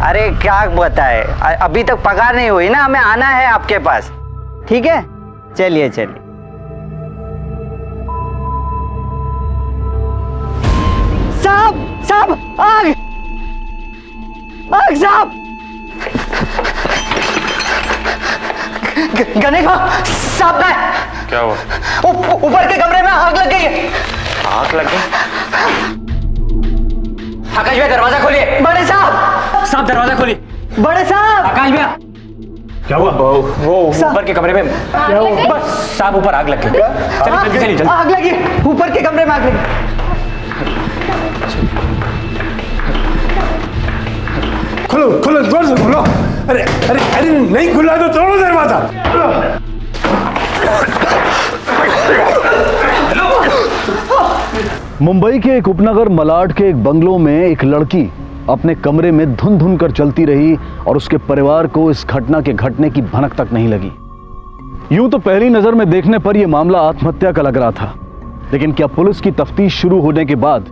अरे क्या बताए, अभी तक पगार नहीं हुई ना, हमें आना है आपके पास। ठीक है, चलिए चलिए। साहब साहब, आग आग साहब। गणेश साहब का क्या हुआ? ऊपर के कमरे में आग लग गई है। आग लग गई? आकाश भैया दरवाजा खोलिए। बड़े साहब, साहब दरवाजा खोलिए। बड़े साहब। आकाश भैया क्या हुआ? वो ऊपर के कमरे में बस साहब ऊपर आग लग गई। चलिए जल्दी चलिए जल्दी। आग लगी, ऊपर के कमरे में आग लगी। खोलो खोलो, जोर से खोलो। अरे अरे अरे नहीं खुला तो तोड़ो दरवाजा। मुंबई के एक उपनगर मलाड के एक बंगलों में एक लड़की अपने कमरे में धुन धुन कर चलती रही और उसके परिवार को इस घटना के घटने की भनक तक नहीं लगी। यूं तो पहली नजर में देखने पर यह मामला आत्महत्या का लग रहा था, लेकिन क्या पुलिस की तफ्तीश शुरू होने के बाद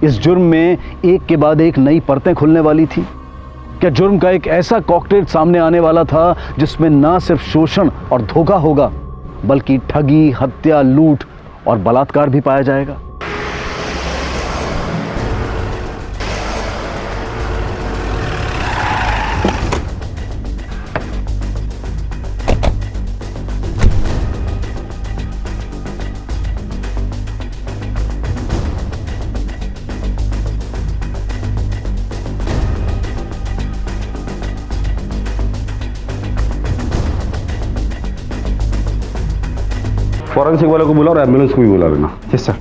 इस जुर्म में एक के बाद एक नई परतें खुलने वाली थी? क्या जुर्म का एक ऐसा कॉकटेल सामने आने वाला था जिसमें ना सिर्फ शोषण और धोखा होगा, बल्कि ठगी, हत्या, लूट और बलात्कार भी पाया जाएगा? फॉरेंसिक वालों को बुला और एम्बुलेंस को भी बुला लेना। Yes sir.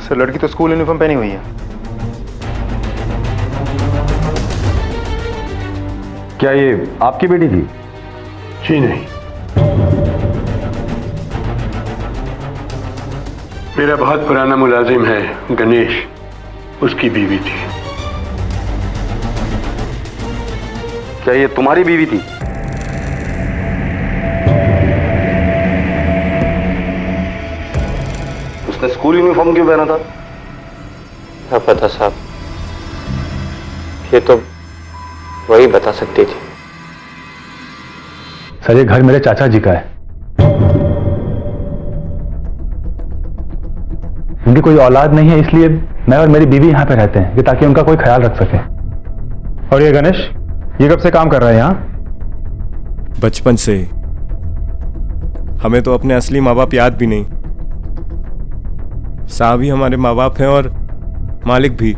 सर लड़की तो स्कूल यूनिफॉर्म पहनी हुई है। क्या ये आपकी बेटी थी? जी नहीं, मेरा बहुत पुराना मुलाजिम है गणेश, उसकी बीवी थी। क्या ये तुम्हारी बीवी थी? उसने स्कूल यूनिफॉर्म क्यों पहना था? क्या पता साहब, ये तो वही बता सकती थी। सर, ये घर मेरे चाचा जी का है। उनकी कोई औलाद नहीं है, इसलिए मैं और मेरी बीवी यहाँ पे रहते हैं, ताकि उनका कोई ख्याल रख सके। और ये गणेश, ये कब से काम कर रहा है यहाँ? बचपन से। हमें तो अपने असली माँ बाप याद भी नहीं। साहब ही हमारे माँ बाप हैं और मालिक भी।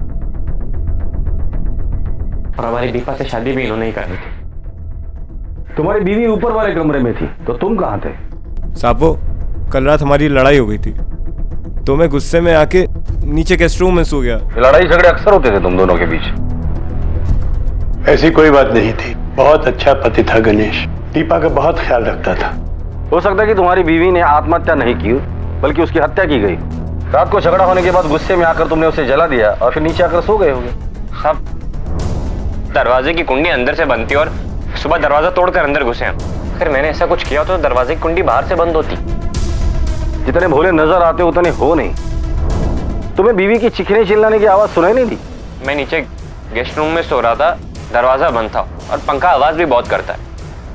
और हमारी दीपा से शादी भी इन्होंने ही करनी थी। तुम्हारी बीवी ऊपर वाले कमरे में थी, तो तुम कहाँ थे? साहब वो कल रात हमारी लड़ाई हो गई थी, तो मैं गुस्से में आके नीचे गेस्ट रूम में सो गया। लड़ाई झगड़े अक्सर होते थे तुम दोनों के बीच? ऐसी कोई बात नहीं थी। बहुत अच्छा पति था गणेश, दीपा का बहुत ख्याल रखता था। हो सकता है कि तुम्हारी बीवी ने आत्महत्या नहीं की, बल्कि उसकी हत्या की गई। रात को झगड़ा होने के बाद गुस्से में आकर तुमने उसे जला दिया और फिर नीचे आकर सो गए होगे। साहब दरवाजे की कुंडी अंदर से बंद थी और सुबह दरवाजा तोड़कर अंदर घुसे हम। फिर मैंने ऐसा कुछ किया तो दरवाजे की कुंडी बाहर से बंद होती। जितने भोले नजर आते उतने हो नहीं। तुम्हें बीवी की चीखने चिल्लाने की आवाज सुनाई नहीं दी? मैं नीचे गेस्ट रूम में सो रहा था, दरवाजा बंद था और पंखा आवाज भी बहुत करता है,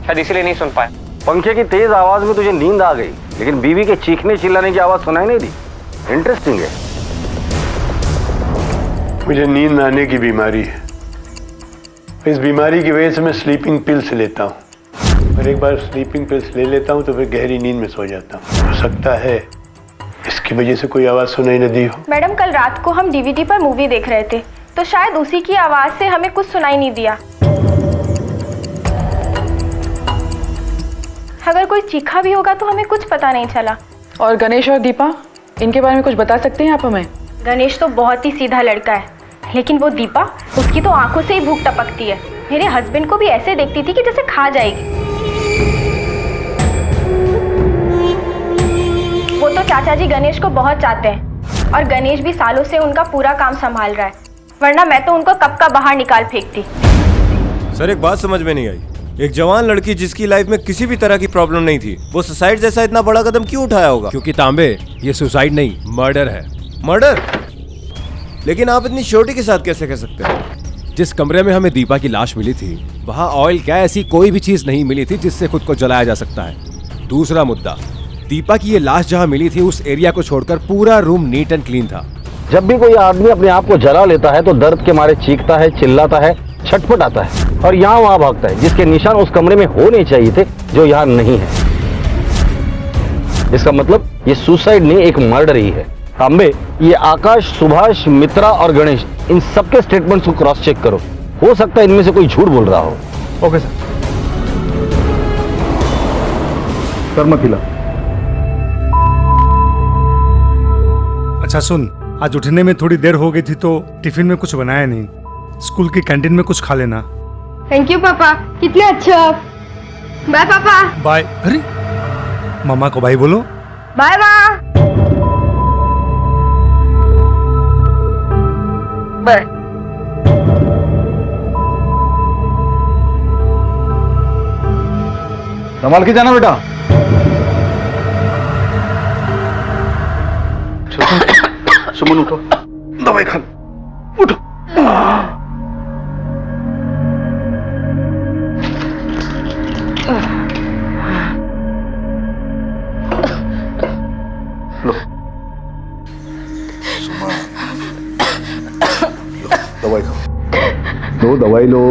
शायद इसीलिए नहीं सुन पाया। पंखे की तेज आवाज में तुझे नींद आ गई, लेकिन बीवी के चीखने चिल्लाने की आवाज सुनाई नहीं दी। इंटरेस्टिंग है। मुझे नींद न आने की बीमारी है। इस बीमारी की वजह से मैं स्लीपिंग पिल्स लेता हूँ, और एक बार स्लीपिंग पिल्स ले लेता हूँ तो फिर गहरी नींद में सो जाता हूँ। हो सकता है इसकी वजह से कोई आवाज सुनाई न दी हो। मैडम कल रात को हम डीवीडी पर मूवी देख रहे थे, तो शायद उसी की आवाज से हमें कुछ सुनाई नहीं दिया। अगर कोई चीखा भी होगा तो हमें कुछ पता नहीं चला। और गणेश और दीपा, इनके बारे में कुछ बता सकते हैं आप हमें? गणेश तो बहुत ही सीधा लड़का है, लेकिन वो दीपा, उसकी तो आंखों से ही भूख टपकती है। मेरे हस्बैंड को भी ऐसे देखती थी कि जैसे खा जाएगी। वो तो चाचा जी गणेश को बहुत चाहते हैं, और गणेश भी सालों से उनका पूरा काम संभाल रहा है, वरना मैं तो उनको कब का बाहर निकाल फेंकती। सर एक बात समझ में नहीं आई, एक जवान लड़की जिसकी लाइफ में किसी भी तरह की प्रॉब्लम नहीं थी, वो सुसाइड जैसा इतना बड़ा कदम क्यों उठाया होगा? क्योंकि तांबे ये सुसाइड नहीं मर्डर है। मर्डर? लेकिन आप इतनी श्योरिटी के साथ कैसे कह सकते हो? जिस कमरे में हमें दीपा की लाश मिली थी वहां ऑयल क्या ऐसी कोई भी चीज नहीं मिली थी जिससे खुद को जलाया जा सकता है। दूसरा मुद्दा, दीपा की ये लाश जहां मिली थी उस एरिया को छोड़कर पूरा रूम नीट एंड क्लीन था। जब भी कोई आदमी अपने आप को जला लेता है तो दर्द के मारे चीखता है, चिल्लाता है, छटपटाता है और यहाँ वहां भागता है, जिसके निशान उस कमरे में होने चाहिए थे जो यहाँ नहीं है। इसका मतलब ये सुसाइड नहीं, एक मर्डर ही है। तांबे, ये आकाश, सुभाष, मित्रा और गणेश, इन सबके स्टेटमेंट्स को क्रॉस चेक करो। हो सकता है इनमें से कोई झूठ बोल रहा हो। Okay sir. सर मत हिला। अच्छा सुन, आज उठने में थोड़ी देर हो गई थी तो टिफिन में कुछ बनाया नहीं, स्कूल की कैंटीन में कुछ खा लेना। थैंक यू पापा, कितने अच्छे हो आप। बाय पापा। बाय। अरे मामा को बाय बोलो। बाय माँ। बाय। संभाल के जाना बेटा। सुमन उठो, दवाई खा, उठो। लो, दवाई खाओ। लो दवाई लो।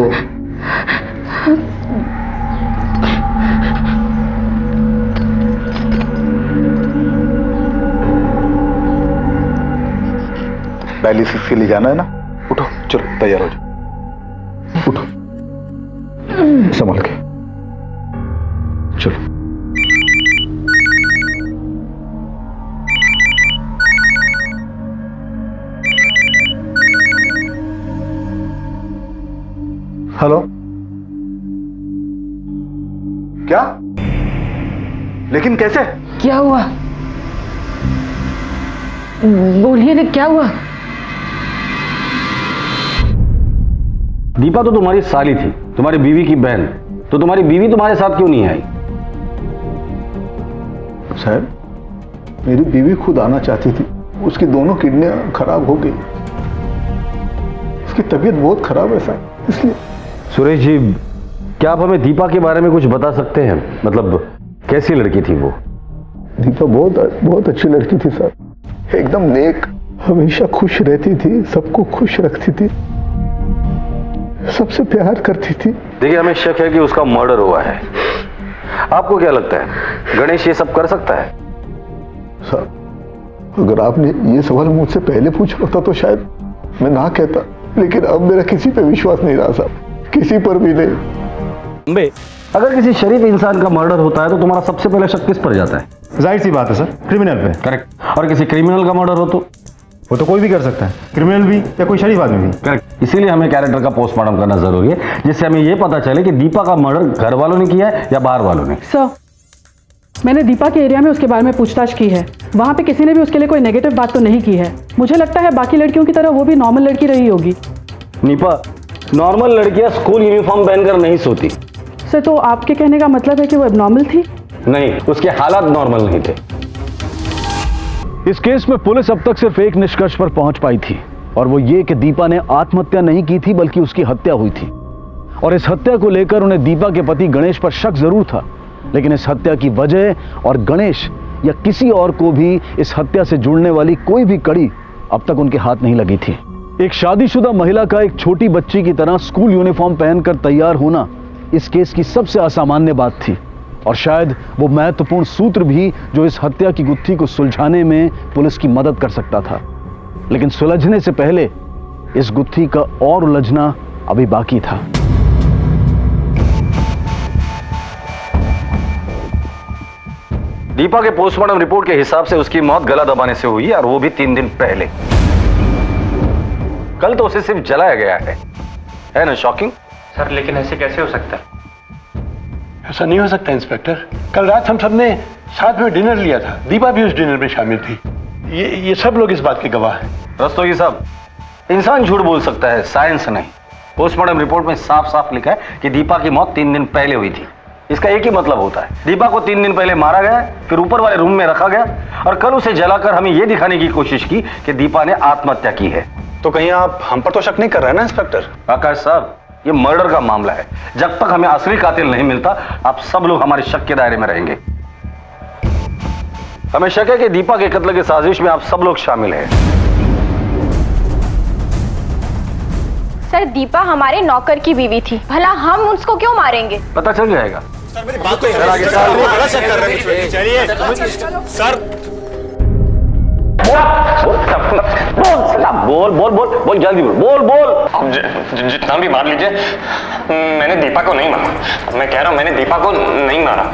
डायलिसिस के लिए जाना है ना? उठो, चलो तैयार हो जाओ। उठो, संभाल के चलो। हेलो, क्या? लेकिन कैसे? क्या हुआ? बोलिए ना, क्या हुआ? दीपा तो तुम्हारी साली थी, तुम्हारी बीवी की बहन, तो तुम्हारी बीवी तुम्हारे साथ क्यों नहीं आई? साहब, मेरी बीवी खुद आना चाहती थी, उसकी दोनों किडनियां खराब हो गई, उसकी तबीयत बहुत खराब है साहब, इसलिए। सुरेश जी, क्या आप हमें दीपा के बारे में कुछ बता सकते हैं? मतलब कैसी लड़की थी वो? दीपा बहुत अच्छी लड़की थी सर, एकदम नेक, हमेशा खुश रहती थी, सबको खुश रखती थी, सबसे प्यार करती थी। देखिए, हमें शक है कि उसका मर्डर हुआ है। आपको क्या लगता है, गणेश ये सब कर सकता है? सर, अगर आपने ये सवाल मुझसे पहले पूछा होता तो शायद मैं ना कहता, लेकिन अब मेरा किसी पे विश्वास नहीं रहा साहब, किसी पर भी नहीं। अगर किसी शरीफ इंसान का मर्डर होता है तो तुम्हारा सबसे पहले शक किस पर जाता है? जाहिर सी बात है सर, क्रिमिनल पे। करेक्ट। और किसी क्रिमिनल का मर्डर हो तो? वो तो कोई भी कर सकता है, क्रिमिनल भी या कोई शरीफ आदमी भी। करेक्ट। इसीलिए हमें कैरेक्टर का पोस्टमार्टम करना जरूरी है, जिससे हमें यह पता चले कि दीपा का मर्डर घर वालों ने किया है या बाहर वालों ने। सर, मैंने दीपा के एरिया में उसके बारे में पूछताछ की है, वहां पे किसी ने भी उसके लिए कोई नेगेटिव बात तो नहीं की है। मुझे लगता है बाकी लड़कियों की तरह वो भी नॉर्मल लड़की रही होगी। नीपा, नॉर्मल लड़कियां स्कूल यूनिफॉर्म पहनकर नहीं सोती। सर, तो आपके कहने का मतलब है कि वो एबनॉर्मल थी? नहीं, उसके हालात नॉर्मल नहीं थे। इस केस में पुलिस अब तक सिर्फ एक निष्कर्ष पर पहुंच पाई थी, और वो ये कि दीपा ने आत्महत्या नहीं की थी बल्कि उसकी हत्या हुई थी। और इस हत्या को लेकर उन्हें दीपा के पति गणेश पर शक जरूर था, लेकिन इस हत्या की वजह और गणेश या किसी और को भी इस हत्या से जुड़ने वाली कोई भी कड़ी अब तक उनके हाथ नहीं लगी थी। एक शादीशुदा महिला का एक छोटी बच्ची की तरह स्कूल यूनिफॉर्म पहनकर तैयार होना इस केस की सबसे असामान्य बात थी, और शायद वो महत्वपूर्ण सूत्र भी जो इस हत्या की गुत्थी को सुलझाने में पुलिस की मदद कर सकता था। लेकिन सुलझने से पहले इस गुत्थी का और उलझना अभी बाकी था। दीपा के पोस्टमार्टम रिपोर्ट के हिसाब से उसकी मौत गला दबाने से हुई, और वो भी 3 दिन पहले। कल तो उसे सिर्फ जलाया गया है ना? शॉकिंग। सर, लेकिन ऐसे कैसे हो सकता है? ऐसा नहीं हो सकता इंस्पेक्टर। कल रात हम सब ने साथ में डिनर लिया था, दीपा भी उस डिनर में शामिल थी। ये सब लोग इस बात के गवाह हैं। रस्तोगी साहब, इंसान झूठ बोल सकता है, साइंस नहीं। पोस्टमार्टम रिपोर्ट में साफ साफ लिखा है कि दीपा की मौत 3 दिन पहले हुई थी। इसका एक ही मतलब होता है, दीपा को 3 दिन पहले मारा गया, फिर ऊपर वाले रूम में रखा गया और कल उसे जलाकर हमें यह दिखाने की कोशिश की कि दीपा ने आत्महत्या की है। तो कहीं आप हम पर तो शक नहीं कर रहे हैं ना इंस्पेक्टर? आकाश साहब, ये मर्डर का मामला है। जब तक हमें असली कातिल नहीं मिलता, आप सब लोग हमारे शक के दायरे में रहेंगे। हमें शक है कि दीपा के कत्ल की साजिश में आप सब लोग शामिल हैं। सर, दीपा हमारे नौकर की बीवी थी, भला हम उसको क्यों मारेंगे? पता चल जाएगा। सर मेरी बात तो चलिए सर। बोल बोल बोल बोल जल्दी बोल बोल। जितना भी मार लीजिए, मैंने दीपा को नहीं मारा। मैं कह रहा हूं मैंने दीपा को नहीं मारा।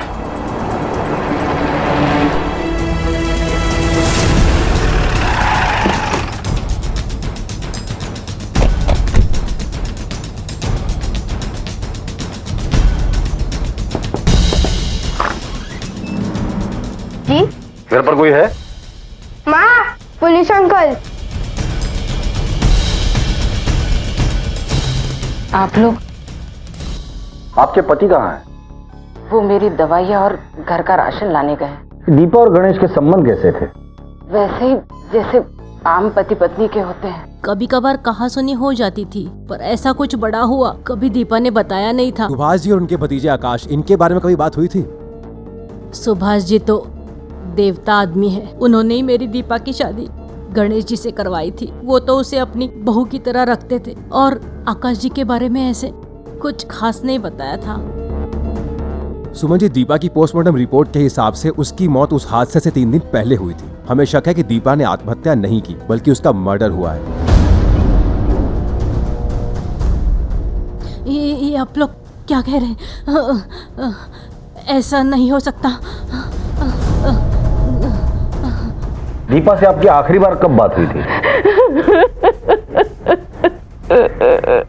जी घर पर कोई है? माँ, पुलिस अंकल। आप लोग? आपके पति कहाँ हैं? वो मेरी दवाइयाँ और घर का राशन लाने गए। दीपा और गणेश के संबंध कैसे थे? वैसे ही जैसे आम पति पत्नी के होते हैं। कभी कभार कहासुनी हो जाती थी, पर ऐसा कुछ बड़ा हुआ कभी दीपा ने बताया नहीं था। सुभाष जी और उनके भतीजे आकाश, इनके बारे में कभी बात हुई थी? सुभाष जी तो देवता आदमी है। उन्होंने ही मेरी दीपा की शादी गणेश जी से करवाई थी। वो तो उसे अपनी बहू की तरह रखते थे और आकाश जी के बारे में ऐसे कुछ खास नहीं बताया था। सुमन जी, दीपा की पोस्टमार्टम रिपोर्ट के हिसाब से उसकी मौत उस हादसे से 3 दिन पहले हुई थी। हमें शक है कि दीपा ने आत्महत्या नहीं की, बल्कि उसका मर्डर हुआ है। ये आप लोग क्या कह रहे हैं? ऐसा नहीं हो सकता। दीपा से आपकी आखिरी बार कब बात हुई थी?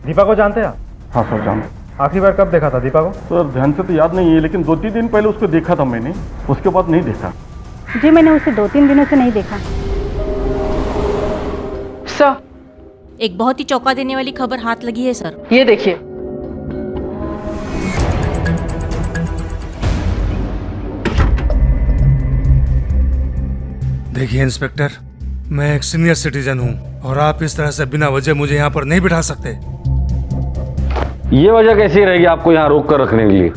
दीपा को जानते हैं आप? हाँ सर, जानते। आखिरी बार कब देखा था दीपा को? सर ध्यान से तो याद नहीं है, लेकिन 2-3 दिन पहले उसको देखा था मैंने, उसके बाद नहीं देखा। जी, मैंने उसे 2-3 दिनों से नहीं देखा। सर, एक बहुत ही चौंका देने वाली खबर हाथ लगी है सर। ये देखिए। देखिए इंस्पेक्टर, मैं एक सीनियर सिटीजन हूँ और आप इस तरह से बिना वजह मुझे यहाँ पर नहीं बिठा सकते। ये वजह कैसी रहेगी आपको यहाँ रोक कर रखने के लिए?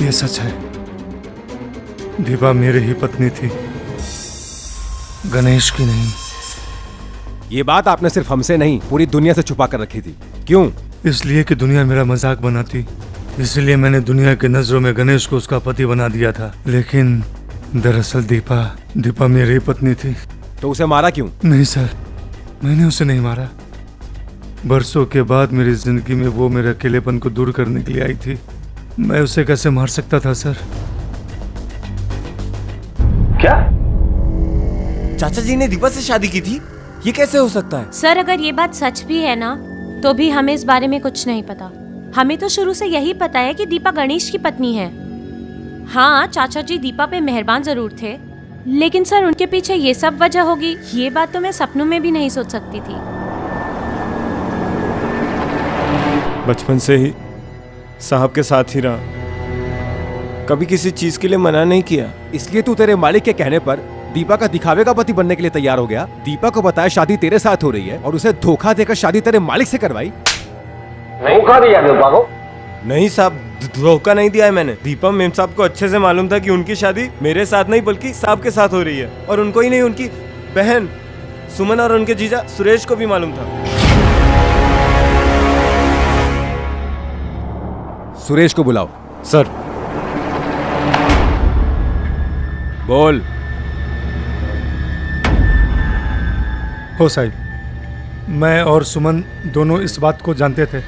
ये सच है, दीपा मेरी ही पत्नी थी, गणेश की नहीं। ये बात आपने सिर्फ हमसे नहीं, पूरी दुनिया से छुपा कर रखी थी। क्यों? इसलिए कि दुनिया मेरा मजाक बनाती। इसलिए मैंने दुनिया की नजरों में गणेश को उसका पति बना दिया था। लेकिन दरअसल दीपा मेरी पत्नी थी। तो उसे मारा क्यों? नहीं सर, मैंने उसे नहीं मारा। बरसों के बाद मेरी जिंदगी में वो मेरे अकेलेपन को दूर करने के लिए आई थी। मैं उसे कैसे मार सकता था सर? क्या? चाचा जी ने दीपा से शादी की थी? ये कैसे हो सकता है? सर, अगर ये बात सच भी है ना, तो भी हमें इस बारे में कुछ नहीं पता। हमें तो शुरू से यही पता है कि दीपा गणेश की पत्नी है। हाँ, चाचा जी दीपा पे मेहरबान जरूर थे, लेकिन सर उनके पीछे ये सब वजह होगी, ये बात तो मैं सपनों में भी नहीं सोच सकती थी। बचपन से ही साहब के साथ ही रहा, कभी किसी चीज के लिए मना नहीं किया। इसलिए तू तेरे मालिक के कहने पर दीपा का दिखावे का पति बनने के लिए तैयार हो गया। दीपा को बताया शादी तेरे साथ हो रही है और उसे धोखा देकर शादी तेरे मालिक से करवाई। धोखा दिया दीपा को? नहीं साहब, धोखा नहीं दिया है मैंने। दीपा मेम साहब को अच्छे से मालूम था कि उनकी शादी मेरे साथ नहीं बल्कि साहब के साथ हो रही है, और उनको ही नहीं, उनकी बहन सुमन और उनके जीजा सुरेश को भी मालूम था। सुरेश को बुलाओ। सर। बोल। हो साहिब, मैं और सुमन दोनों इस बात को जानते थे।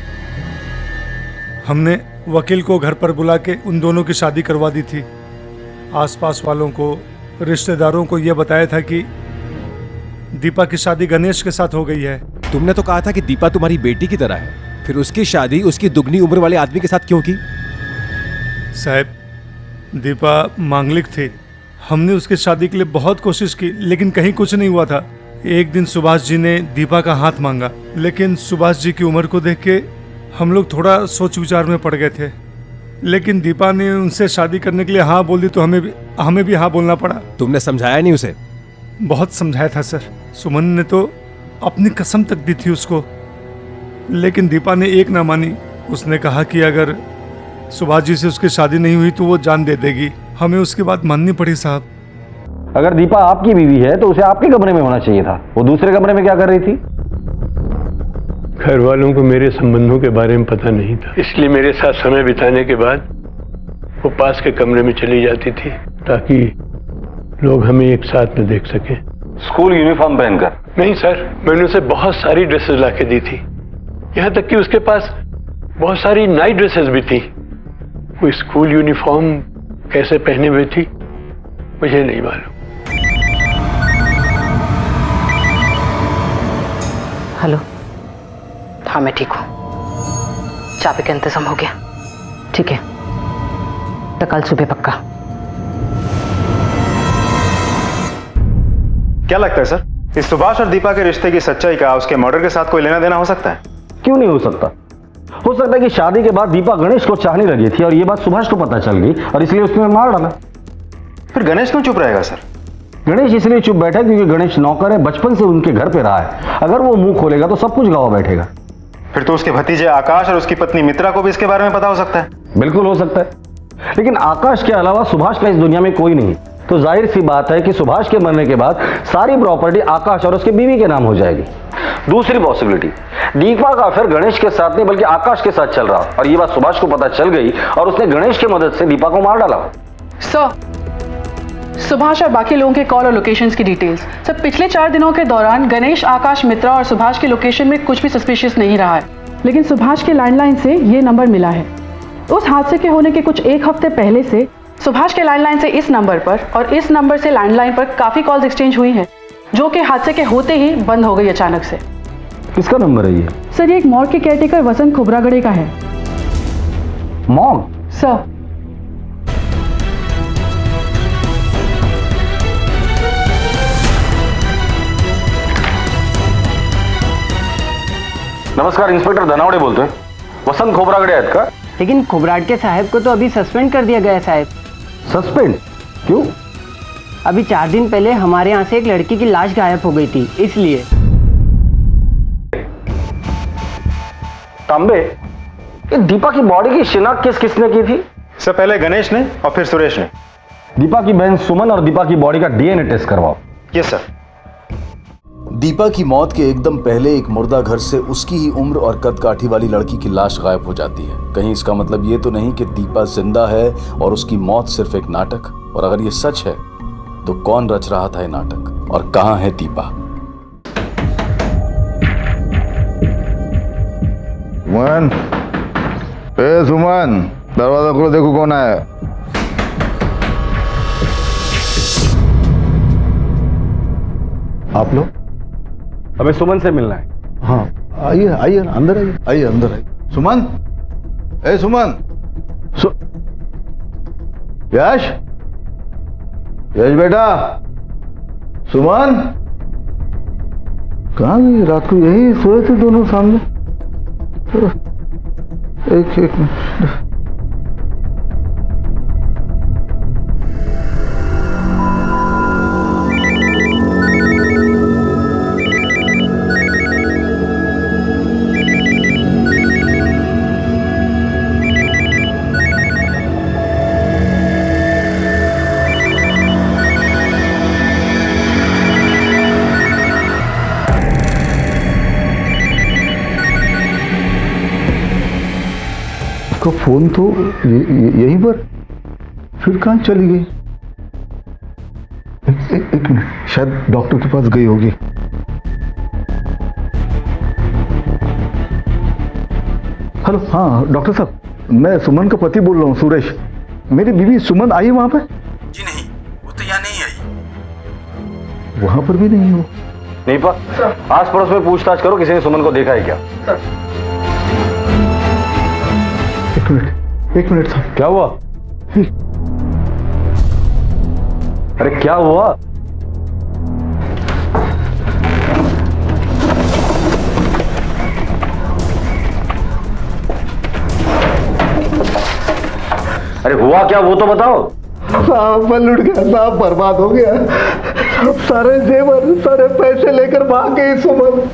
हमने वकील को घर पर बुला के उन दोनों की शादी करवा दी थी। आसपास वालों को, रिश्तेदारों को यह बताया था कि दीपा की शादी गणेश के साथ हो गई है। तुमने तो कहा था कि दीपा तुम्हारी बेटी की तरह है, फिर उसकी शादी उसकी दुगनी उम्र वाले आदमी के साथ क्यों की? साहब, दीपा मांगलिक थी। हमने उसकी शादी के लिए बहुत कोशिश की, लेकिन कहीं कुछ नहीं हुआ था। एक दिन सुभाष जी ने दीपा का हाथ मांगा, लेकिन सुभाष जी की उम्र को देख के हम लोग थोड़ा सोच विचार में पड़ गए थे। लेकिन दीपा ने उनसे शादी करने के लिए हाँ बोल दी, तो हमें भी हाँ बोलना पड़ा। तुमने समझाया नहीं उसे? बहुत समझाया था सर। सुमन ने तो अपनी कसम तक दी थी उसको, लेकिन दीपा ने एक ना मानी। उसने कहा कि अगर सुभाष जी से उसकी शादी नहीं हुई तो वो जान दे देगी। हमें उसकी बात माननी पड़ी साहब। अगर दीपा आपकी बीवी है तो उसे आपके कमरे में होना चाहिए था। वो दूसरे कमरे में क्या कर रही थी? घर वालों को मेरे संबंधों के बारे में पता नहीं था, इसलिए मेरे साथ समय बिताने के बाद वो पास के कमरे में चली जाती थी ताकि लोग हमें एक साथ में देख सकें। स्कूल यूनिफॉर्म पहनकर? नहीं सर, मैंने उसे बहुत सारी ड्रेसेस लाके दी थी, यहाँ तक कि उसके पास बहुत सारी नाइट ड्रेसेस भी थी। वो स्कूल यूनिफॉर्म कैसे पहने हुए थी मुझे नहीं मालूम। हेलो, हाँ मैं ठीक हूँ। चाबी का इंतजाम हो गया? ठीक है, तो कल सुबह पक्का। क्या लगता है सर, इस सुभाष और दीपा के रिश्ते की सच्चाई का उसके मर्डर के साथ कोई लेना देना हो सकता है? क्यों नहीं हो सकता? हो सकता है कि शादी के बाद दीपा गणेश को चाहने लगी थी और ये बात सुभाष को पता चल गई और इसलिए उसने मार डाला। फिर गणेश क्यों चुप रहेगा सर? गणेश इसलिए चुप बैठा क्योंकि गणेश नौकर है, बचपन से उनके घर पे रहा है। अगर वो मुंह खोलेगा तो सब कुछ गवा बैठेगा। फिर तो उसके भतीजे आकाश और उसकी पत्नी मित्रा को भी इसके बारे में पता हो सकता है। बिल्कुल हो सकता है, लेकिन आकाश के अलावा सुभाष का इस दुनिया में कोई नहीं। तो जाहिर सी बात है कि सुभाष के मरने के बाद सारी प्रॉपर्टी आकाश और उसके बीवी के नाम हो जाएगी। दूसरी पॉसिबिलिटी, दीपा का फिर गणेश के साथ नहीं बल्कि आकाश के साथ चल रहा और ये बात सुभाष को पता चल गई और उसने गणेश की मदद से दीपा को मार डाला। सर, सुभाष और बाकी लोगों के कॉल और लोकेशंस की डिटेल्स। सर, पिछले 4 दिनों के दौरान गणेश, आकाश, मित्रा और सुभाष के लोकेशन में कुछ भी सस्पिशियस नहीं रहा है, लेकिन सुभाष के लैंडलाइन से ये नंबर मिला है। उस हादसे के होने के कुछ 1 हफ्ते पहले से सुभाष के लैंडलाइन से इस नंबर पर और इस नंबर से लैंडलाइन पर काफी कॉल्स एक्सचेंज हुई हैं, जो कि हादसे के होते ही बंद हो गई अचानक से। किसका नंबर है ये? सर, ये एक मॉर्ग के केयरटेकर वसंत खोबरागड़े का है। मॉर्ग? सर, नमस्कार, इंस्पेक्टर धनावड़े बोलते हैं। वसंत खोबरागड़े आहेत का? लेकिन खोबरागड़े के साहब को तो अभी सस्पेंड कर दिया गया है साहब। सस्पेंड? क्यों? अभी 4 दिन पहले हमारे यहाँ से एक लड़की की लाश गायब हो गई थी, इसलिए। तांबे, ये दीपा की बॉडी की शिनाख्त किसने की थी? सर, पहले गणेश ने और फिर सुरेश ने। दीपा की बहन सुमन और दीपा की बॉडी का डीएनए टेस्ट करवाओ। Yes sir. दीपा की मौत के एकदम पहले एक मुर्दा घर से उसकी ही उम्र और कद काठी वाली लड़की की लाश गायब हो जाती है। कहीं इसका मतलब ये तो नहीं कि दीपा जिंदा है और उसकी मौत सिर्फ एक नाटक? और अगर ये सच है तो कौन रच रहा था ये नाटक और कहां है दीपा? सुमन, सुमन, दरवाजा खोलो, देखो कौन आया। आप लोग? हमें सुमन से मिलना है। हाँ, आइए आइए, अंदर आइए, आइए अंदर आइए। सुमन, ए सुमन, यश, यश बेटा, सुमन कहाँ गई? रात को यही सोए थे दोनों सामने। एक मिनट। उसका फोन तो यहीं पर, फिर कहाँ चली गई? एक मिनट, शायद डॉक्टर के पास गई होगी। हेलो, हाँ डॉक्टर साहब, मैं सुमन का पति बोल रहा हूँ, सुरेश। मेरी बीवी सुमन आई वहां पे? जी नहीं, वो तो यहाँ नहीं आई। वहां पर भी नहीं हो? नहीं पा, आस पड़ोस में पूछताछ करो, किसी ने सुमन को देखा है क्या? एक मिनट साहब। क्या हुआ? अरे क्या हुआ? अरे हुआ क्या वो तो बताओ। साहब मैं लुट गया साहब, बर्बाद हो गया। सारे जेवर सारे पैसे लेकर भाग गई सुमन।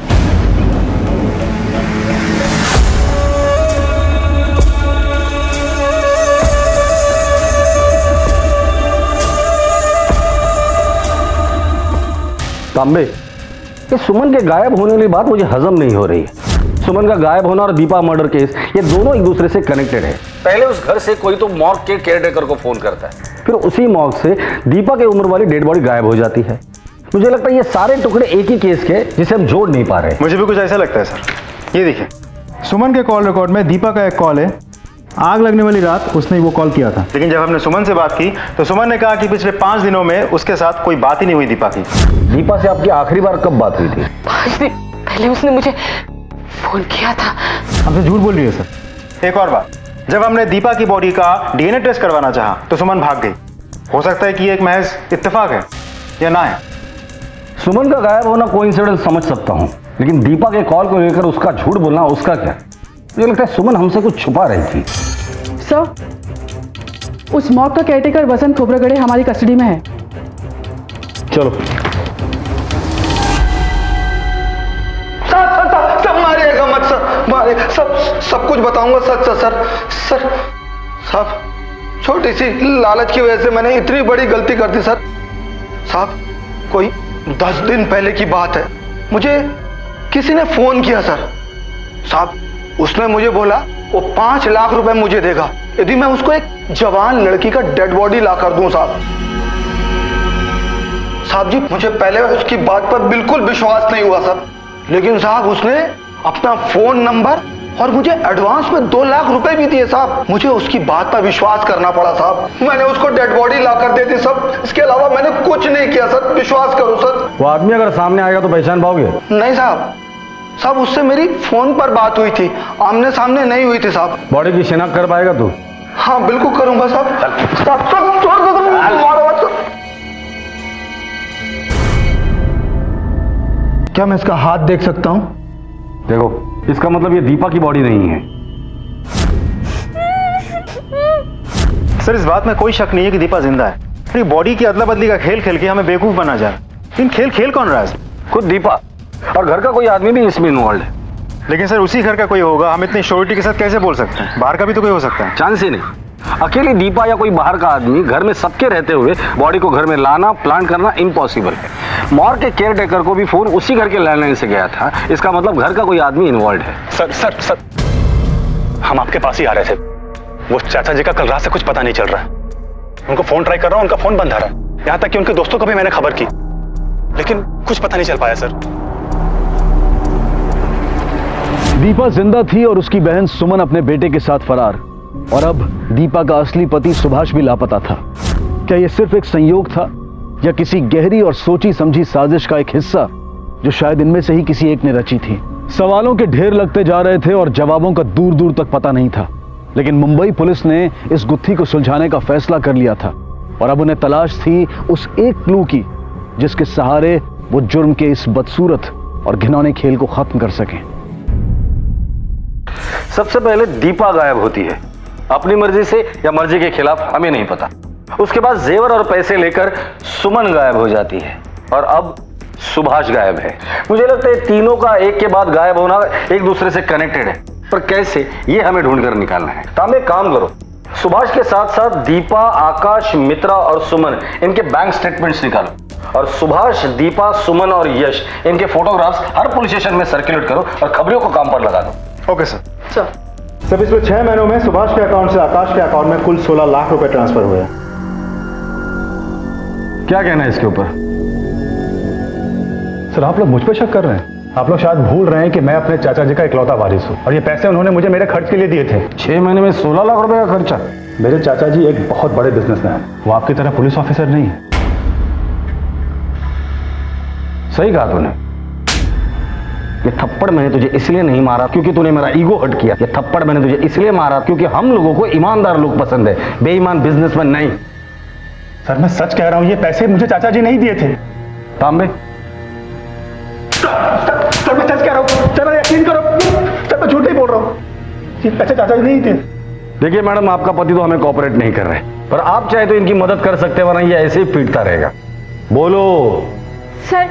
तांबे, ये सुमन के गायब होने वाली बात मुझे हजम नहीं हो रही है। सुमन का गायब होना और दीपा मर्डर केस, ये दोनों एक दूसरे से कनेक्टेड है। पहले उस घर से कोई तो मॉर्ग के केयरटेकर को फोन करता है, फिर उसी मॉर्ग से दीपा के उम्र वाली डेड बॉडी गायब हो जाती है। मुझे लगता है ये सारे टुकड़े एक ही केस के, जिसे हम जोड़ नहीं पा रहे। मुझे भी कुछ ऐसा लगता है सर। ये देखिए, सुमन के कॉल रिकॉर्ड में दीपा का एक कॉल है। आग लगने वाली रात उसने वो कॉल किया था, लेकिन जब हमने सुमन से बात की तो सुमन ने कहा कि पिछले 5 दिनों में उसके साथ कोई बात ही नहीं हुई दीपा की। दीपा से आपकी आखिरी बार कब बात हुई थी? 5 दिन पहले उसने मुझे फोन किया था। हमसे झूठ बोल रही है सर। एक और बात, जब हमने दीपा की बॉडी का डीएनए टेस्ट करवाना चाहा तो सुमन भाग गई। हो सकता है कि ये एक महज इत्तेफाक है या ना है। सुमन का गायब होना कोइंसिडेंस समझ सकता हूं, लेकिन दीपा के कॉल को लेकर उसका झूठ बोलना, उसका क्या? मुझे लगता है सुमन हमसे कुछ छुपा रही थी। सर, उस मॉर्ग का केयरटेकर वसंत खोबरागड़े हमारी कस्टडी में है। चलो। सब मारिएगा मत सर, मारे सब कुछ बताऊंगा सच सर। सर साहब, छोटी सी लालच की वजह से मैंने इतनी बड़ी गलती कर दी सर। साहब, कोई 10 दिन पहले की बात है, मुझे किसी ने फोन किया सर। साहब, उसने मुझे बोला वो 5 लाख रुपए मुझे देगा यदि मैं उसको एक जवान लड़की का डेड बॉडी ला कर दूं। साहब जी, मुझे पहले उसकी बात पर बिल्कुल विश्वास नहीं हुआ सर, लेकिन साहब उसने अपना फोन नंबर और मुझे एडवांस में 2 लाख रुपए भी दिए साहब। मुझे उसकी बात पर विश्वास करना पड़ा साहब। मैंने उसको डेड बॉडी ला कर दे दी सब, इसके अलावा मैंने कुछ नहीं किया सर। विश्वास करो सर। वो आदमी अगर सामने आएगा तो पहचान पाओगे? नहीं साहब, साहब उससे मेरी फोन पर बात हुई थी, आमने सामने नहीं हुई थी साहब। बॉडी की शिनाख्त कर पाएगा तू? हाँ बिल्कुल करूंगा साहब। क्या मैं इसका हाथ देख सकता हूं? देखो, इसका मतलब ये दीपा की बॉडी नहीं है। सर, इस बात में कोई शक नहीं है कि दीपा जिंदा है। अपनी बॉडी की अदला बदली का खेल खेल के हमें बेवकूफ बना जा रहा है। लेकिन खेल कौन रहा है? खुद दीपा, और घर का कोई आदमी भी इसमें इन्वॉल्व है। लेकिन सर उसी घर का कोई होगा, हम इतनी श्योरिटी के साथ कैसे बोल सकते हैं? बाहर का भी तो कोई हो सकता है। चांस ही नहीं। अकेली दीपा या कोई बाहर का आदमी घर में सबके रहते हुए बॉडी को घर में लाना, प्लांट करना इम्पॉसिबल है। मॉर्ग के केयरटेकर को भी फोन उसी घर के लैंडलाइन से गया था। इसका मतलब घर का कोई आदमी इन्वॉल्व है। सर, हम आपके पास ही आ रहे थे। वो चाचा जी का कल रात से कुछ पता नहीं चल रहा है। उनको फोन ट्राई कर रहा हूं, उनका फोन बंद आ रहा है। यहां तक कि उनके दोस्तों को भी मैंने खबर की, लेकिन कुछ पता नहीं चल पाया सर। दीपा जिंदा थी और उसकी बहन सुमन अपने बेटे के साथ फरार, और अब दीपा का असली पति सुभाष भी लापता था। क्या यह सिर्फ एक संयोग था या किसी गहरी और सोची समझी साजिश का एक हिस्सा जो शायद इनमें से ही किसी एक ने रची थी? सवालों के ढेर लगते जा रहे थे और जवाबों का दूर दूर तक पता नहीं था, लेकिन मुंबई पुलिस ने इस गुत्थी को सुलझाने का फैसला कर लिया था और अब उन्हें तलाश थी उस एक क्लू की जिसके सहारे वो जुर्म के इस बदसूरत और घिनौने खेल को खत्म कर सकें। सबसे पहले दीपा गायब होती है, अपनी मर्जी से या मर्जी के खिलाफ हमें नहीं पता। उसके बाद जेवर और पैसे लेकर सुमन गायब हो जाती है, और अब सुभाष गायब है। मुझे लगता है तीनों का एक के बाद गायब होना एक दूसरे से कनेक्टेड है, पर कैसे ये हमें ढूंढ कर निकालना है। तो हम एक काम करो, सुभाष के साथ साथ दीपा, आकाश, मित्रा और सुमन इनके बैंक स्टेटमेंट्स निकालो, और सुभाष, दीपा, सुमन और यश इनके फोटोग्राफ्स हर पुलिस स्टेशन में सर्कुलेट करो और खबरों को काम पर लगा दो। Okay sir. सर, पिछले 6 महीनों में सुभाष के अकाउंट से आकाश के अकाउंट में कुल 16 लाख रुपए ट्रांसफर हुए। क्या कहना है इसके ऊपर? सर, आप लोग मुझ पे शक कर रहे हैं। आप लोग शायद भूल रहे हैं कि मैं अपने चाचा जी का इकलौता वारिस हूँ, और ये पैसे उन्होंने मुझे मेरे खर्च के लिए दिए थे। 6 महीने में 16 लाख रुपए का खर्चा? मेरे चाचा जी एक बहुत बड़े बिजनेसमैन हैं, वो आपकी तरह पुलिस ऑफिसर नहीं है। सही कहा तूने। ये थप्पड़ मैंने तुझे इसलिए नहीं मारा क्योंकि तूने मेरा ईगो हर्ट किया। ये थप्पड़ मैंने तुझे इसलिए मारा क्योंकि हम लोगों को ईमानदार लोग पसंद है, बेईमान बिजनेसमैन नहीं। सर मैं सच कह रहा हूं, ये पैसे मुझे चाचा जी नहीं दिए थे। तांबे सर मैं सच कह रहा हूं, सर यकीन करो, सर मैं झूठ नहीं बोल रहा हूं, ये पैसे चाचा जी नहीं थे। देखिए मैडम, आपका पति तो हमें कोऑपरेट नहीं कर रहे, पर आप चाहे तो इनकी मदद कर सकते हैं, वरना ये ऐसे ही पीटता रहेगा। बोलो। सर,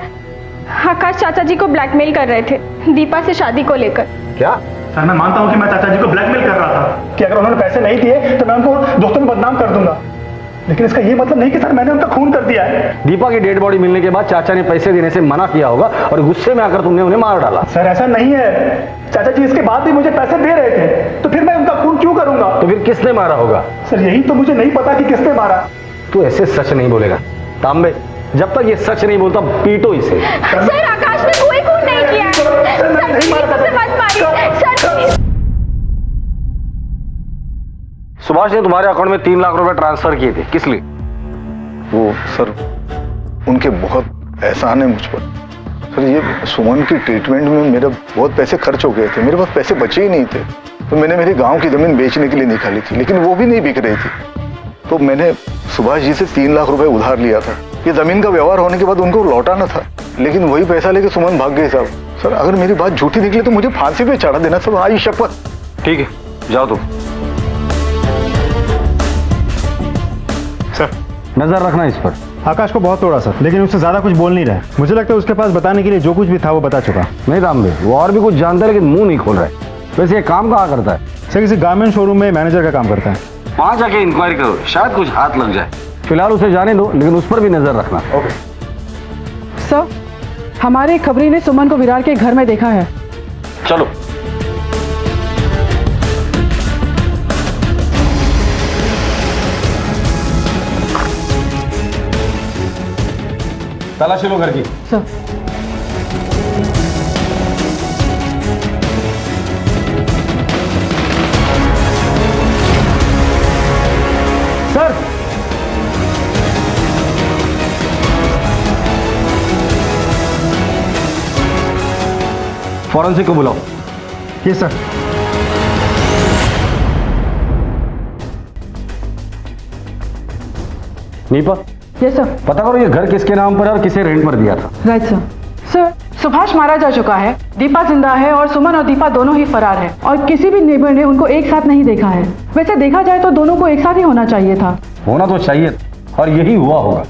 आकाश चाचा जी को ब्लैकमेल कर रहे थे दीपा से शादी को लेकर। क्या? सर मैं मानता हूं कि मैं चाचा जी को ब्लैकमेल कर रहा था कि अगर उन्होंने पैसे नहीं दिए तो मैं उनको दोस्तों में बदनाम कर दूंगा, लेकिन इसका ये मतलब नहीं कि सर मैंने उनका खून कर दिया है। दीपा की डेड बॉडी मिलने के बाद चाचा ने पैसे देने से मना किया होगा और गुस्से में आकर तुमने उन्हें मार डाला। सर ऐसा नहीं है, चाचा जी इसके बाद भी मुझे पैसे दे रहे थे, तो फिर मैं उनका खून क्यों करूंगा? तो फिर किसने मारा होगा? सर यही तो मुझे नहीं पता कि किसने मारा। तू ऐसे सच नहीं बोलेगा तांबे, जब तक ये सच नहीं बोलता पीटो इसे। सर आकाश ने कोई खून नहीं किया। सर प्लीज मुझसे मत मारिए। सर सुभाष ने तुम्हारे अकाउंट में 3 लाख रुपए ट्रांसफर किए थे, किस लिए? वो सर उनके बहुत एहसान है मुझ पर। सर ये सुमन की ट्रीटमेंट में मेरे बहुत पैसे खर्च हो गए थे, मेरे पास पैसे बचे ही नहीं थे, तो मैंने मेरी गांव की जमीन बेचने के लिए निकाली थी, लेकिन वो भी नहीं बिक रही थी, तो मैंने सुभाष जी से 3 लाख रुपए उधार लिया था। ये जमीन का व्यवहार होने के बाद उनको लौटाना था, लेकिन वही पैसा लेके सुमन भाग गई साहब। सर अगर मेरी बात झूठी निकली तो मुझे फांसी पे चढ़ा देना सब, आई शपथ। ठीक है, जाओ तुम। सर नजर रखना इस पर। आकाश को बहुत तोड़ा सर, लेकिन उससे ज्यादा कुछ बोल नहीं रहा है। मुझे लगता है उसके पास बताने के लिए जो कुछ भी था वो बता चुका। नहीं तांबे, वो और भी कुछ जानता है लेकिन मुंह नहीं खोल रहा है। वैसे ये काम कहाँ करता है? सर किसी गारमेंट शोरूम में मैनेजर का काम करता है। वहां जाके इंक्वायरी करो, शायद कुछ हाथ लग जाए। फिलहाल उसे जाने दो, लेकिन उस पर भी नजर रखना। ओके सर, हमारे एक खबरी ने सुमन को विरार के घर में देखा है। चलो। तलाशी लो घर की। सर सर फॉरेंसिक को बुलाओ। ये सर। Nipah, yes sir. पता करो ये घर किसके नाम पर है और किसे रेंट पर दिया था। Right sir. सर, सुभाष मारा जा चुका है, दीपा जिंदा है और सुमन और दीपा दोनों ही फरार है, और किसी भी नेबर ने उनको एक साथ नहीं देखा है। वैसे देखा जाए तो दोनों को एक साथ ही होना चाहिए था। होना तो चाहिए और यही हुआ होगा।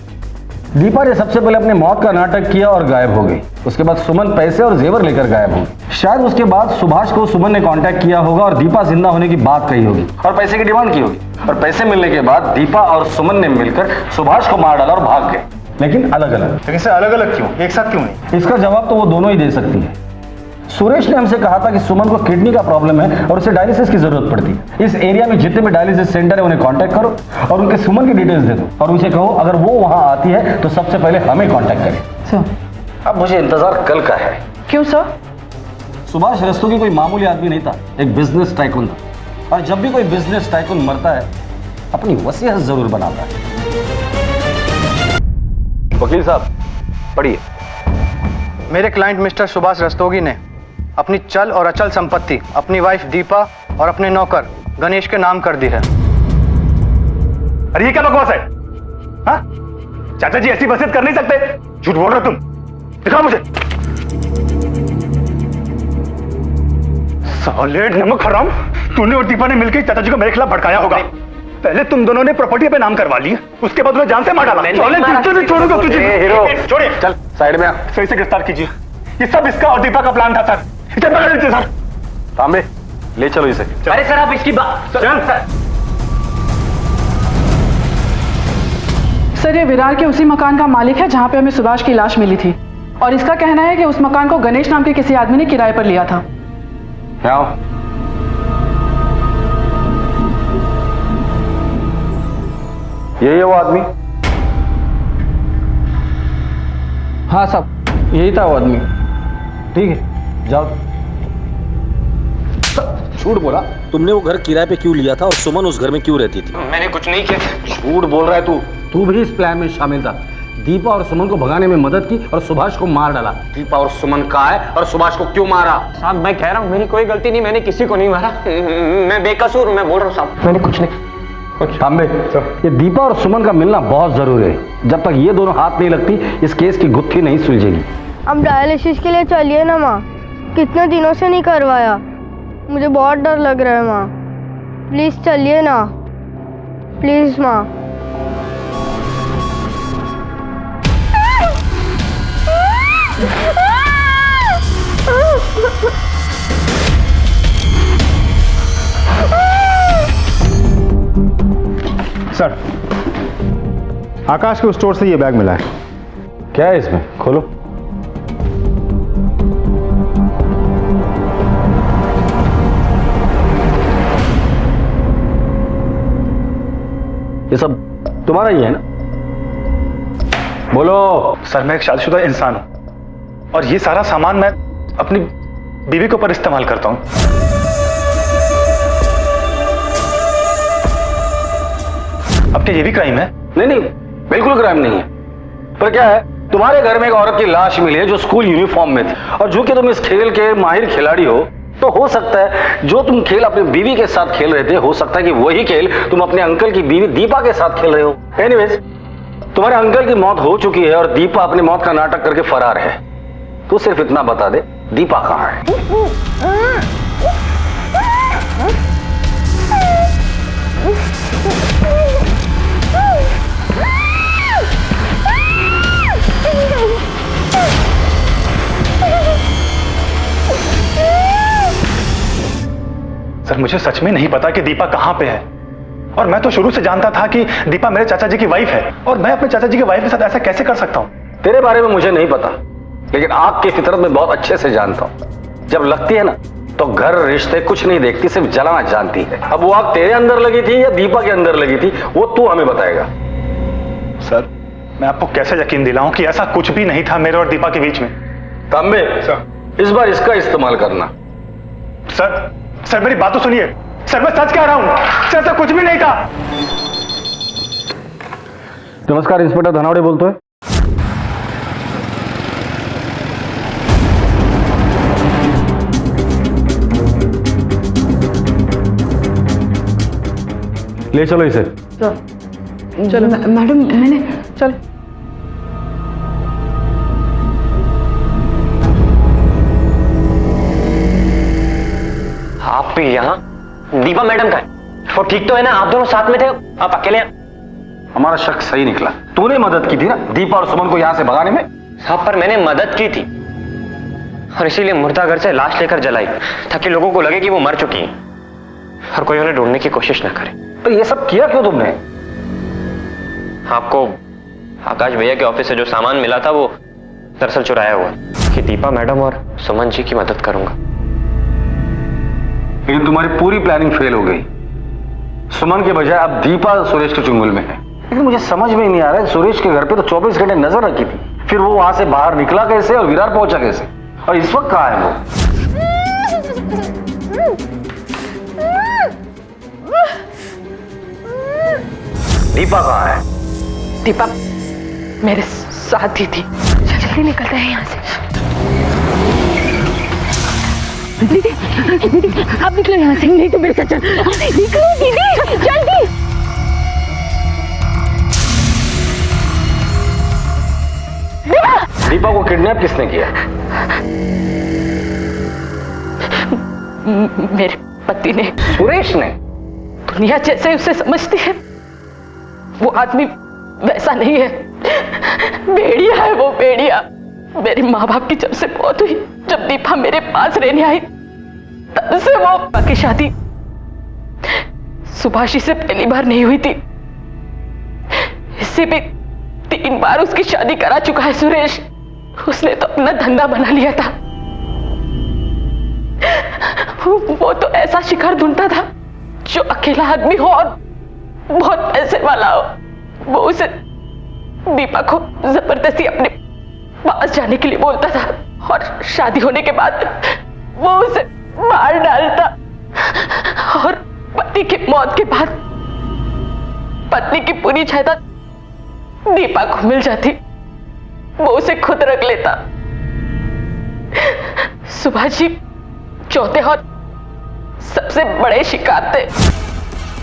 दीपा ने सबसे पहले अपने मौत का नाटक किया और गायब हो गई। उसके बाद सुमन पैसे और जेवर लेकर गायब हो गई। शायद उसके बाद सुभाष को सुमन ने कांटेक्ट किया होगा और दीपा जिंदा होने की बात कही होगी और पैसे की डिमांड की होगी, और पैसे मिलने के बाद दीपा और सुमन ने मिलकर सुभाष को मार डाला और भाग गए, लेकिन अलग अलग। लेकिन सर अलग अलग क्यों, एक साथ क्यों नहीं? इसका जवाब तो वो दोनों ही दे सकती है। सुरेश ने हमसे कहा था कि सुमन को किडनी का प्रॉब्लम है और उसे डायलिसिस की जरूरत पड़ती है। इस एरिया में जितने भी डायलिसिस सेंटर है उन्हें कांटेक्ट करो और उनके सुमन की डिटेल्स दे दो और उनसे कहो अगर वो वहां आती है तो सबसे पहले हमें कांटेक्ट करे। सर अब मुझे इंतजार कल का है। क्यों सर? सुभाष रस्तोगी कोई मामूली आदमी नहीं था, एक बिजनेस टाइकून था, और जब भी कोई बिजनेस टाइकून मरता है अपनी वसीयत जरूर बनाता है। वकील साहब पढ़िए। मेरे क्लाइंट मिस्टर सुभाष रस्तोगी ने अपनी चल और अचल संपत्ति अपनी वाइफ दीपा और अपने नौकर गणेश के नाम कर दी है। अरे ये क्या बकवास है? हाँ? चाचा जी ऐसी वसीयत कर नहीं सकते, झूठ बोल रहे तुम। दिखाओ मुझे। साले नमक हराम, तूने और दीपा ने मिलकर चाचा जी को मेरे खिलाफ भड़काया होगा। पहले तुम दोनों ने प्रॉपर्टी पे नाम करवा ली, उसके बाद उन्हें जान से मार डाला। नहीं छोड़ूंगा तुझे। हीरो छोड़िए, चल साइड में आ। सही से गिरफ्तार कीजिए। ये सब इसका और दीपा का प्लान था सर। इसे पकड़ लीजिए सर। तांबे ले चलो इसे। अरे सर आप इसकी बात चल सर, ये विरार के उसी मकान का मालिक है जहाँ पे हमें सुभाष की लाश मिली थी, और इसका कहना है कि उस मकान को गणेश नाम के किसी आदमी ने किराए पर लिया था। क्या हो? यही है वो आदमी? हाँ साहब, यही था वो आदमी। ठीक है, जाओ। झूठ बोला। तुमने वो घर किराए पे क्यों लिया था और सुमन उस घर में क्यों रहती थी? मैंने कुछ नहीं किया। झूठ बोल रहा है तू भी इस प्लान में शामिल था। दीपा और सुमन को भगाने में मदद की और सुभाष को मार डाला। दीपा और सुमन कहाँ है और सुभाष को क्यों मारा? साहब मैं कह रहा हूँ मेरी कोई गलती नहीं, मैंने किसी को नहीं मारा, मैं बेकसूर हूँ, मैं बोल रहा हूँ साहब मैंने कुछ नहीं। तांबे, ये दीपा और सुमन का मिलना बहुत जरूरी है। जब तक ये दोनों हाथ नहीं लगती इस केस की गुत्थी नहीं सुलझेगी। अब डायलिसिस के लिए चलिए ना माँ, कितने दिनों से नहीं करवाया, मुझे बहुत डर लग रहा है माँ, प्लीज चलिए ना, प्लीज माँ। सर, आकाश के स्टोर से ये बैग मिला है। क्या है इसमें? खोलो। ये सब तुम्हारा ही है ना? बोलो। सर मैं एक शादीशुदा इंसान हूं और ये सारा सामान मैं अपनी बीवी के ऊपर इस्तेमाल करता हूं। अब क्या ये भी क्राइम है? नहीं नहीं, बिल्कुल क्राइम नहीं है। पर क्या है, तुम्हारे घर में एक औरत की लाश मिली है जो स्कूल यूनिफॉर्म में थी, और जो कि तुम इस खेल के माहिर खिलाड़ी हो, तो हो सकता है जो तुम खेल अपनी बीवी के साथ खेल रहे थे, हो सकता है कि वही खेल तुम अपने अंकल की बीवी दीपा के साथ खेल रहे हो। एनीवेज, तुम्हारे अंकल की मौत हो चुकी है और दीपा अपनी मौत का नाटक करके फरार है। तो सिर्फ इतना बता दे, दीपा कहाँ है? सर मुझे सच में नहीं पता कि दीपा कहां पे है, और मैं तो शुरू से जानता था कि दीपा मेरे चाचा जी की वाइफ है, और मैं अपने चाचा जी की वाइफ के साथ ऐसा कैसे कर सकता हूं? तेरे बारे में मुझे नहीं पता, लेकिन आग की फितरत में बहुत अच्छे से जानता हूं। जब लगती है ना तो घर रिश्ते कुछ नहीं देखती, सिर्फ जलाना जानती है। अब वो आग तेरे अंदर लगी थी या दीपा के अंदर लगी थी, वो तू हमें बताएगा। सर मैं आपको कैसे यकीन दिलाऊं कि ऐसा कुछ भी नहीं था मेरे और दीपा के बीच में? तांबे, इस बार इसका इस्तेमाल करना। सर मेरी बात तो सुनिए। सर मैं सच कह रहा हूं, सर ऐसा कुछ भी नहीं था। नमस्कार, इंस्पेक्टर धनावड़े बोलते हैं। ले चलो इसे। चलो मैडम, मैंने चल। आप भी यहाँ? दीपा मैडम का है? वो ठीक तो है ना? आप दोनों साथ में थे, आप अकेले हैं? हमारा शक सही निकला। तूने मदद की थी ना दीपा और सुमन को यहाँ से भगाने में? साहब पर मैंने मदद की थी, और इसीलिए मुर्दा घर से लाश लेकर जलाई, ताकि लोगों को लगे कि वो मर चुकी है और कोई उन्हें ढूंढने की कोशिश ना करे। तो ये सब किया क्यों तुमने? आपको आकाश भैया के ऑफिस से जो सामान मिला था वो दरअसल चुराया हुआ, कि दीपा मैडम और सुमन जी की मदद करूंगा। लेकिन तुम्हारी पूरी प्लानिंग फेल हो गई। सुमन के बजाय अब दीपा सुरेश के चुंगल में है। लेकिन मुझे समझ में ही नहीं आ रहा है, सुरेश के घर पे तो 24 घंटे नजर रखी थी, फिर वो वहां से बाहर निकला कैसे और विरार पहुंचा कैसे, और इस वक्त कहां है वो? दीपा कहां है? दीपा मेरे साथ ही थी। जल्दी निकलते हैं यहाँ से। दीदी, दीदी आप निकलो यहाँ से, नहीं तो मेरे साथ चल। निकलो दीदी, जल्दी। दीपा को किडनैप किसने किया? मेरे पति ने। सुरेश ने? दुनिया जैसे उसे समझती है, वो आदमी वैसा नहीं है। भेड़िया है वो, भेड़िया। मेरे माँ बाप की जब से मौत हुई, जब दीपा मेरे पास रहने आई, तब से वो की शादी सुभाषी से पहली बार नहीं हुई थी। इससे भी 3 बार उसकी शादी करा चुका है सुरेश। उसने तो अपना धंधा बना लिया था। वो तो ऐसा शिकार ढूंढता था जो अकेला आदमी हो और बहुत पैसे वाला हो। वो उसे दीपा को जबरदस्ती अपने पास जाने के लिए बोलता था, और शादी होने के बाद वो उसे मार डालता। और पति की मौत के बाद पत्नी की पूरी जायदाद दीपा को मिल जाती वो उसे खुद रख लेता। सुभाष जी चौथे और सबसे बड़े शिकार थे।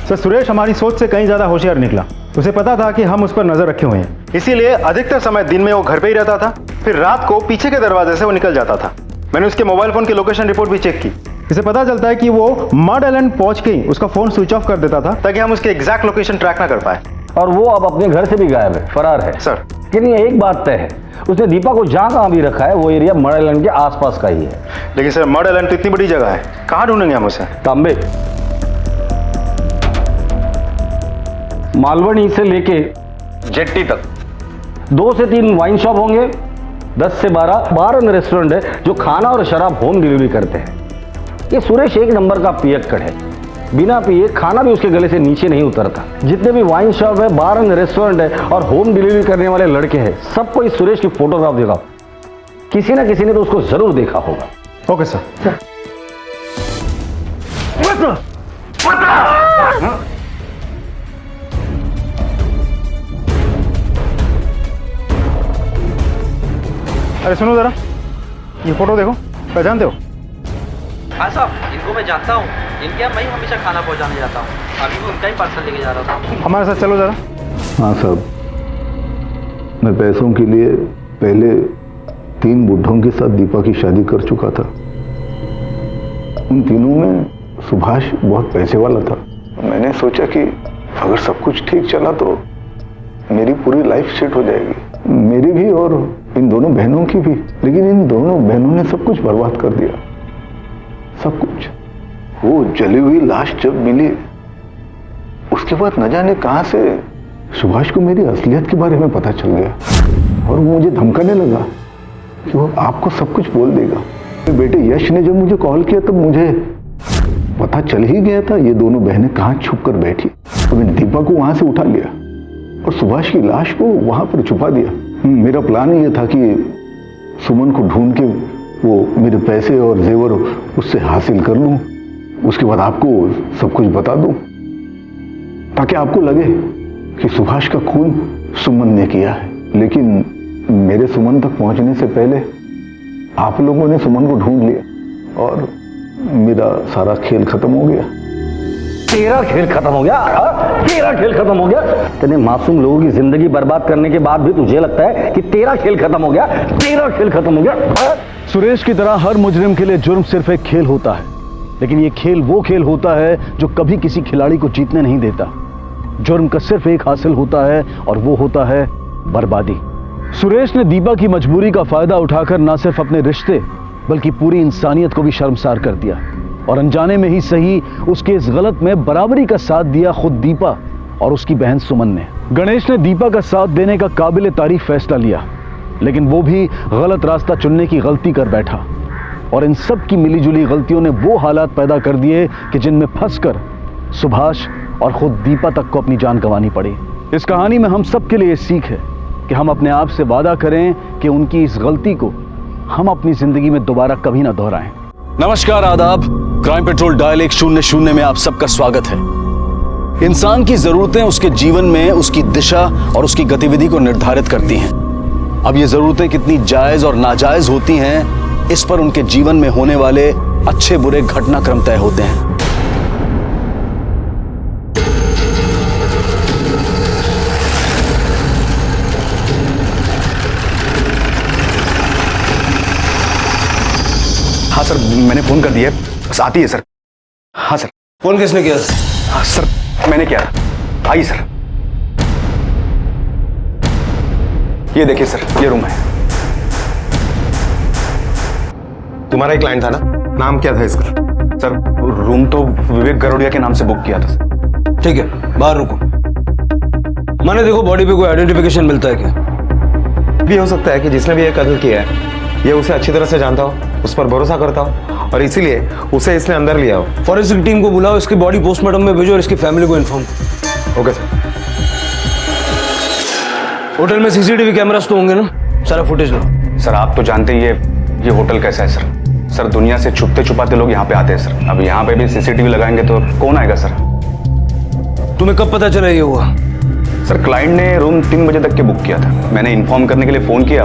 सर सुरेश हमारी सोच से कहीं ज्यादा होशियार निकला। उसे पता था कि हम उस पर नजर रखे हुए हैं, इसीलिए अधिकतर समय दिन में वो घर पे ही रहता था, फिर रात को पीछे के दरवाजे से वो निकल जाता था। मैंने उसके मोबाइल फोन की लोकेशन रिपोर्ट भी चेक की। इसे पता चलता है कि वो मड आइलैंड पहुंच के ही उसका फोन स्विच ऑफ कर देता था ताकि हम उसके एग्जैक्ट लोकेशन ट्रैक ना कर पाए। और वो अब अपने घर से भी गायब है, फरार है सर। लेकिन ये एक बात तय है, उसने दीपा को जहां कहां भी रखा है वो एरिया मड आइलैंड के आसपास का ही है। लेकिन सर मड आइलैंड तो इतनी बड़ी जगह है, कहां ढूंढेंगे हम उसे? तांबे मालवनी से लेके जेट्टी तक 2 से 3 वाइन शॉप होंगे, 10 से 12 बार एंड रेस्टोरेंट है जो खाना और शराब होम डिलीवरी करते हैं। ये सुरेश एक नंबर का पियक्कड़ है, बिना पिए खाना भी उसके गले से नीचे नहीं उतरता। जितने भी वाइन शॉप है, बार एंड रेस्टोरेंट है और होम डिलीवरी करने वाले लड़के हैं, सबको इस सुरेश की फोटोग्राफ दिखाओ। किसी ना किसी ने तो उसको जरूर देखा होगा। Okay sir. अरे सुनो जरा, ये फोटो देखो, पहचानते हो? हाँ साहब, इनको मैं जानता हूँ। इनके यहाँ मैं हमेशा खाना पहुँचाने जाता हूँ। अभी भी उनका ही पार्सल लेके जा रहा था। हमारे साथ चलो जरा। हाँ साहब, मैं पैसों के लिए पहले 3 बुढ़ों के साथ दीपा की शादी कर चुका था। उन तीनों में सुभाष बहुत पैसे वाला था। मैंने सोचा कि अगर सब कुछ ठीक चला तो मेरी पूरी लाइफ सेट हो जाएगी, मेरी भी और इन दोनों बहनों की भी। लेकिन इन दोनों बहनों ने सब कुछ बर्बाद कर दिया, सब कुछ। वो जली हुई लाश जब मिली उसके बाद न जाने कहां से सुभाष को मेरी असलियत के बारे में पता चल गया और वो मुझे धमकाने लगा कि वो आपको सब कुछ बोल देगा। बेटे यश ने जब मुझे कॉल किया तब मुझे पता चल ही गया था ये दोनों बहनें कहां छुप कर बैठी। तो मैंने दीपा को वहां से उठा लिया और सुभाष की लाश को वहां पर छुपा दिया। मेरा प्लान ये था कि सुमन को ढूंढ के वो मेरे पैसे और जेवर उससे हासिल कर लूं, उसके बाद आपको सब कुछ बता दूं ताकि आपको लगे कि सुभाष का खून सुमन ने किया है। लेकिन मेरे सुमन तक पहुंचने से पहले आप लोगों ने सुमन को ढूंढ लिया और मेरा सारा खेल खत्म हो गया। तेरा खेल खत्म हो गया? तेरा खेल खत्म हो गया? तेने मासूम लोगों की जिंदगी बर्बाद करने के बाद भी तुझे लगता है कि तेरा खेल खत्म हो गया? तेरा खेल खत्म हो गया? सुरेश की तरह हर मुजरिम के लिए जुर्म सिर्फ एक खेल होता है, लेकिन ये खेल वो खेल होता है जो कभी किसी खिलाड़ी को जीतने नहीं देता। जुर्म का सिर्फ एक हासिल होता है और वो होता है बर्बादी। सुरेश ने दीपा की मजबूरी का फायदा उठाकर न सिर्फ अपने रिश्ते बल्कि पूरी इंसानियत को भी शर्मसार कर दिया और अनजाने में ही सही उसके इस गलत में बराबरी का साथ दिया खुद दीपा और उसकी बहन सुमन ने। गणेश ने दीपा का साथ देने का काबिल तारीफ फैसला लिया, लेकिन वो भी गलत रास्ता चुनने की गलती कर बैठा और इन सब की मिलीजुली गलतियों ने वो हालात पैदा कर दिए कि जिनमें फंसकर सुभाष और खुद दीपा तक को अपनी जान गंवानी पड़ी। इस कहानी में हम सब के लिए सीख है कि हम अपने आप से वादा करें कि उनकी इस गलती को हम अपनी जिंदगी में दोबारा कभी ना दोहराएं। नमस्कार, आदाब। क्राइम पेट्रोल डायल 100 में आप सबका स्वागत है। इंसान की जरूरतें उसके जीवन में उसकी दिशा और उसकी गतिविधि को निर्धारित करती हैं। अब ये जरूरतें कितनी जायज और नाजायज होती हैं, इस पर उनके जीवन में होने वाले अच्छे बुरे घटनाक्रम तय होते हैं। हाँ सर, मैंने फोन कर दिया, बस आती है सर। हाँ सर। फोन किसने किया? हाँ सर, मैंने किया। आइए सर। ये देखिए सर, ये रूम है। तुम्हारा ही क्लाइंट था ना? नाम क्या था इसका? सर, रूम तो विवेक गरोडिया के नाम से बुक किया था सर। ठीक है, बाहर रुको। मैंने देखो बॉडी पे कोई आइडेंटिफिकेशन मिलता है क्या? भी हो सकता है कि जिसने भी ये कत्ल किया है ये उसे अच्छी तरह से जानता हो, उस पर भरोसा करता हो और इसीलिए उसे इसने अंदर लिया हो। फॉरेंसिक टीम को बुलाओ, इसकी बॉडी पोस्टमार्टम में भेजो और इसकी फैमिली को इन्फॉर्म। Okay sir. होटल में सीसीटीवी कैमरास तो होंगे ना? सारा फुटेज लो। सर, आप तो जानते ही ये होटल कैसा है सर। सर, दुनिया से छुपते छुपाते लोग यहाँ पे आते हैं सर। अब यहाँ पे भी सीसीटीवी लगाएंगे तो कौन आएगा सर? तुम्हें कब पता चला ये हुआ? सर क्लाइंट ने रूम 3 बजे तक के बुक किया था। मैंने इन्फॉर्म करने के लिए फोन किया,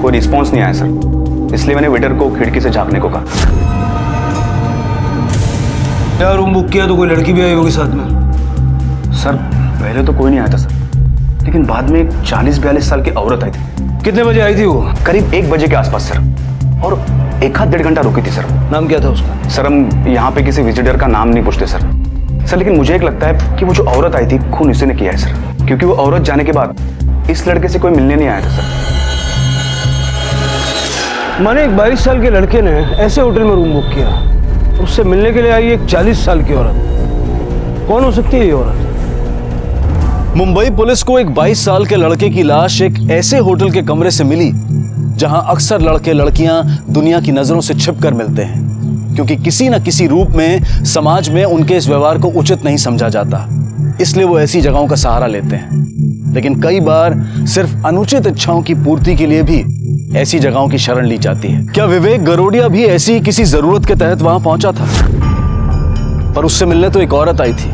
कोई रिस्पॉन्स नहीं आया सर, इसलिए मैंने वेटर को खिड़की से झांकने को कहा। क्या रूम बुक किया तो कोई लड़की भी आई होगी साथ में? सर पहले तो कोई नहीं आया था सर, लेकिन बाद में एक 40-42 साल की औरत आई थी। कितने बजे आई थी वो? करीब 1 बजे के आसपास सर, और 1-1.5 घंटा रुकी थी सर। नाम क्या था उसका? सर हम यहाँ पे किसी विजिटर का नाम नहीं पूछते सर। लेकिन मुझे एक लगता है कि वो जो औरत आई थी खून इसी ने किया है सर, क्योंकि वो औरत जाने के बाद इस लड़के से कोई मिलने नहीं आया था सर। मैंने एक 22 साल के लड़के ने ऐसे होटल में रूम बुक किया, उससे मिलने के लिए आई एक 40 साल की औरत। कौन हो सकती है ये औरत? मुंबई पुलिस को एक 22 साल के लड़के की लाश एक ऐसे होटल के कमरे से मिली जहां अक्सर लड़के लड़कियां दुनिया की नजरों से छिपकर मिलते हैं, क्योंकि किसी न किसी रूप में समाज में उनके इस व्यवहार को उचित नहीं समझा जाता, इसलिए वो ऐसी जगहों का सहारा लेते हैं। लेकिन कई बार सिर्फ अनुचित इच्छाओं की पूर्ति के लिए भी ऐसी जगहों की शरण ली जाती है। क्या विवेक गरोडिया भी ऐसी किसी जरूरत के तहत वहां पहुंचा था? पर उससे मिलने तो एक औरत आई थी।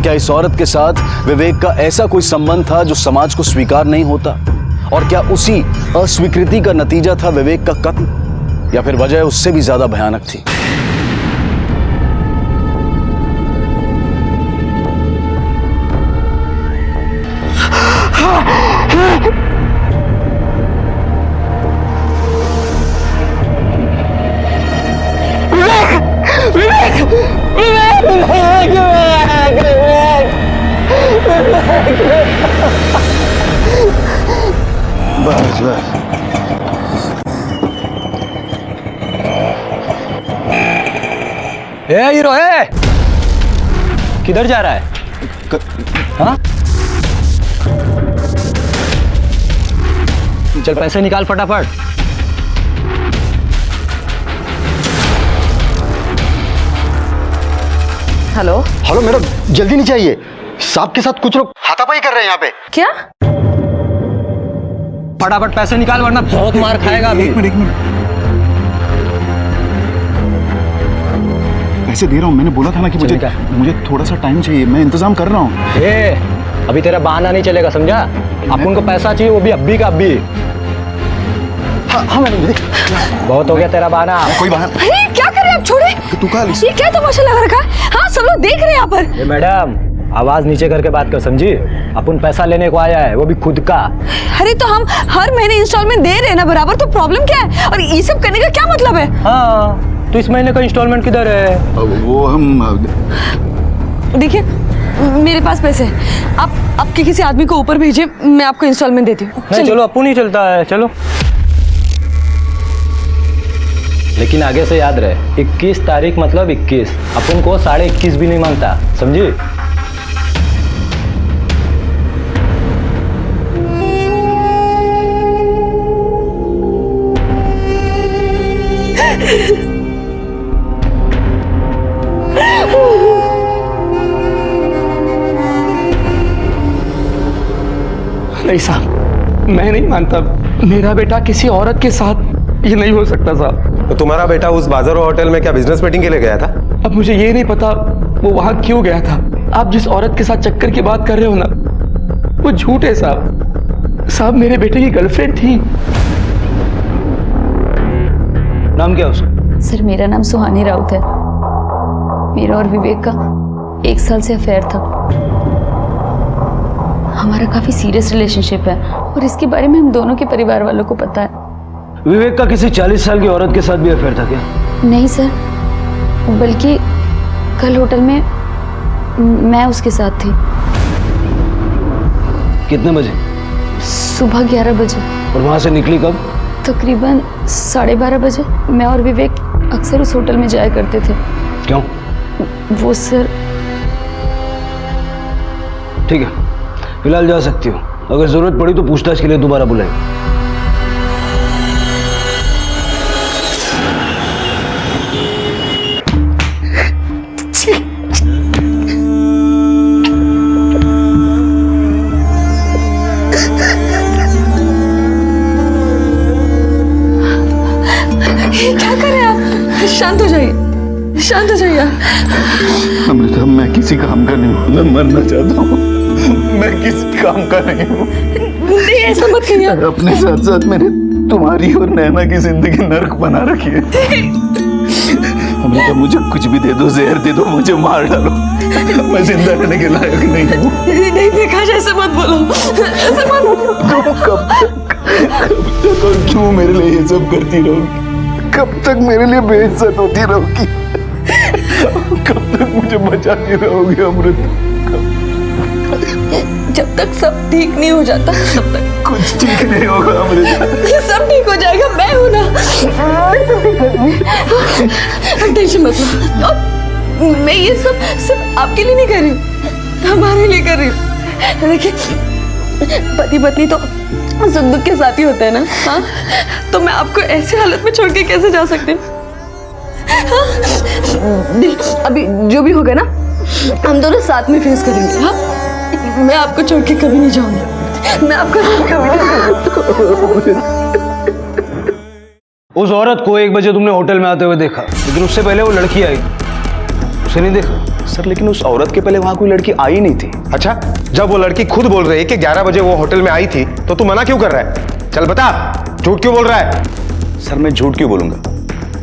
क्या इस औरत के साथ विवेक का ऐसा कोई संबंध था जो समाज को स्वीकार नहीं होता? और क्या उसी अस्वीकृति का नतीजा था विवेक का कत्ल, या फिर वजह उससे भी ज्यादा भयानक थी? बस बस। ए हीरो है, किधर जा रहा है? हाँ? चल पैसे निकाल फटाफट। हेलो हेलो मैडम, जल्दी नहीं चाहिए, सांप के साथ कुछ लोग हाथापाई कर रहे हैं यहाँ पे। क्या? फटाफट पैसे निकाल वरना बहुत मार खाएगा अभी। एक मिनट पैसे दे रहा हूँ, मैंने बोला था ना कि मुझे थोड़ा सा टाइम चाहिए, मैं इंतजाम कर रहा हूँ। अभी तेरा बहाना नहीं चलेगा, समझा? अपन को पैसा चाहिए, वो भी अब्बी का अब्बी। हाँ मैडम, बहुत हो गया तेरा बहाना। कोई बहाना? अरे क्या कर रहे हैं आप? छोड़े। तू कहा ये क्या तमाशा लगा रखा है? हाँ सब लोग देख रहे हैं यहाँ पर। मैडम आवाज नीचे करके बात कर, समझी? अपन पैसा लेने को आया है, वो भी खुद का। अरे तो हम हर महीने इंस्टॉलमेंट दे रहे हैं ना बराबर, तो प्रॉब्लम क्या है? और ये सब करने का क्या मतलब है? हाँ तो इस महीने का इंस्टॉलमेंट किधर है? वो हम देखिए मेरे पास पैसे हैं, आप किसी आदमी को ऊपर भेजिए, मैं आपको इंस्टॉलमेंट देती हूँ। चलो अपन ही चलता है, चलो। लेकिन आगे से याद रहे, 21 तारीख मतलब 21, अपन को 21.5 भी नहीं मांगता, समझी? नहीं साहब, मैं नहीं मानता, मेरा बेटा किसी औरत के साथ ये नहीं हो सकता साहब। तो तुम्हारा बेटा उस बाजारो होटल में क्या बिजनेस मीटिंग के लिए गया था? अब मुझे ये नहीं पता वो वहां क्यों गया था। आप जिस औरत के साथ चक्कर की बात कर रहे हो ना, वो झूठ है साहब। साहब मेरे बेटे की गर्लफ्रेंड थी। नाम क्या उसका? सर मेरा नाम सुहानी राउत है। मेरा और विवेक का 1 साल से अफेयर था। हमारा काफी सीरियस रिलेशनशिप है और इसके बारे में हम दोनों के परिवार वालों को पता है। विवेक का किसी 40 साल की औरत के साथ भी अफेयर था क्या? नहीं सर, बल्कि कल होटल में मैं उसके साथ थी। कितने बजे? सुबह 11 बजे। और वहां से निकली कब? तकरीबन 12:30 बजे। मैं और विवेक अक्सर उस होटल में जाया करते थे। क्यों? वो सर। ठीक है, फिलहाल जा सकती हो, अगर जरूरत पड़ी तो पूछताछ के लिए दोबारा बुलाएं। क्या कर रहे हैं आप? शांत हो जाइए, शांत हो जाइए। अमृता, मैं किसी काम का नहीं हूँ, मैं मरना चाहता हूँ। मैं किसी काम का नहीं हूँ। नहीं ऐसा मत कहिए। अपने साथ साथ मैंने तुम्हारी और नैना की जिंदगी नर्क बना रखी है। अमृता मुझे कुछ भी दे दो, जहर दे दो, मुझे मार डालो, मैं जिंदा रहने के लायक नहीं हूँ। नहीं प्रकाश ऐसे मत बोलो, ऐसे मत बोलो। कब तक और क्यों मेरे लिए ये सब करती रहोगी? कब तक मेरे लिए बेइज्जत होती रहोगी? कब तक मुझे बचाती रहोगी अमृता? जब तक सब ठीक नहीं हो जाता तब तक कुछ ठीक नहीं होगा अमृता। सब ठीक हो जाएगा, मैं हूं ना। टेंशन मत लो। और मैं ये सब सिर्फ आपके लिए नहीं कर रही हूँ, हमारे लिए कर रही हूँ। देखिए पति पत्नी तो सुख दुख के साथ ही होते हैं ना। हाँ तो मैं आपको ऐसे हालत में छोड़ के कैसे जा सकती हूँ? हाँ? अभी जो भी होगा ना हम दोनों साथ में फेस करेंगे। हाँ मैं आपको छोड़ के कभी नहीं जाऊंगी, मैं आपको कभी उस औरत को 1 बजे तुमने होटल में आते हुए देखा, लेकिन उससे पहले वो लड़की आई, उसे नहीं देखा। सर लेकिन उस औरत के पहले वहां कोई लड़की आई नहीं थी। अच्छा, जब वो लड़की खुद बोल रही है कि 11 बजे वो होटल में आई थी, तो तू मना क्यों कर रहा है? चल बता, झूठ क्यों बोल रहा है? सर मैं झूठ क्यों बोलूंगा?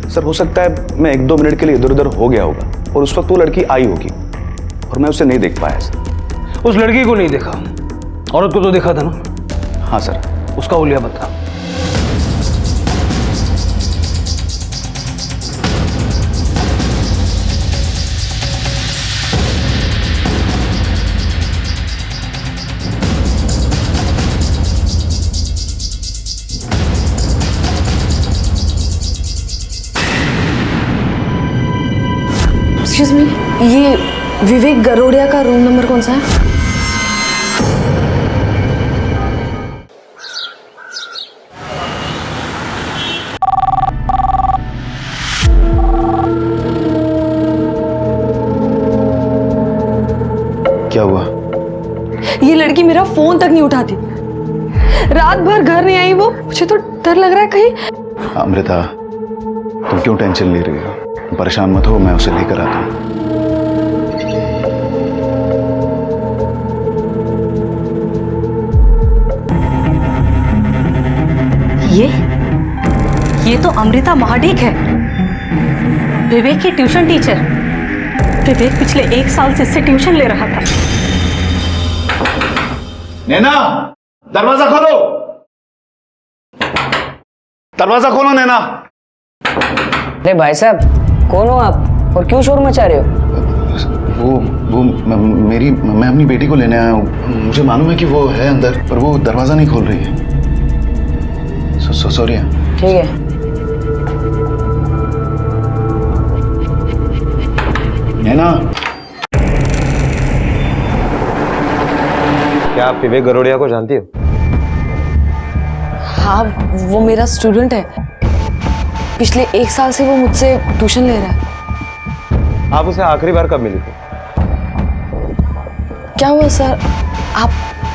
सर हो सकता है मैं 1-2 मिनट के लिए इधर उधर हो गया होगा और उस वक्त वो लड़की आई होगी और मैं उसे नहीं देख पाया। सर उस लड़की को नहीं देखा, औरत को तो देखा था ना? हाँ सर। उसका हुलिया बता। एक्सक्यूज मी, ये विवेक गरोड़िया का रूम नंबर कौन सा है? क्या हुआ? ये लड़की मेरा फोन तक नहीं उठाती, रात भर घर नहीं आई वो। मुझे तो डर लग रहा है कहीं। अमृता तुम क्यों टेंशन ले रही हो? परेशान मत हो, मैं उसे लेकर आता हूँ। ये तो अमृता महाडिक है, विवेक की ट्यूशन टीचर। विवेक पिछले 1 साल से इससे ट्यूशन ले रहा था। नैना दरवाजा खोलो, दरवाजा खोलो नैना। अरे भाई साहब कौन हो आप और क्यों शोर मचा रहे हो? मैं अपनी बेटी को लेने आया हूँ। मुझे मालूम है कि वो है अंदर, पर वो दरवाजा नहीं खोल रही है। सॉरी। ठीक है। नैना, क्या आप विवेक गरोड़िया को जानती हो? हाँ वो मेरा स्टूडेंट है, पिछले 1 साल से वो मुझसे ट्यूशन ले रहा है। आप उसे आखिरी बार कब मिली थी? क्या हुआ सर, आप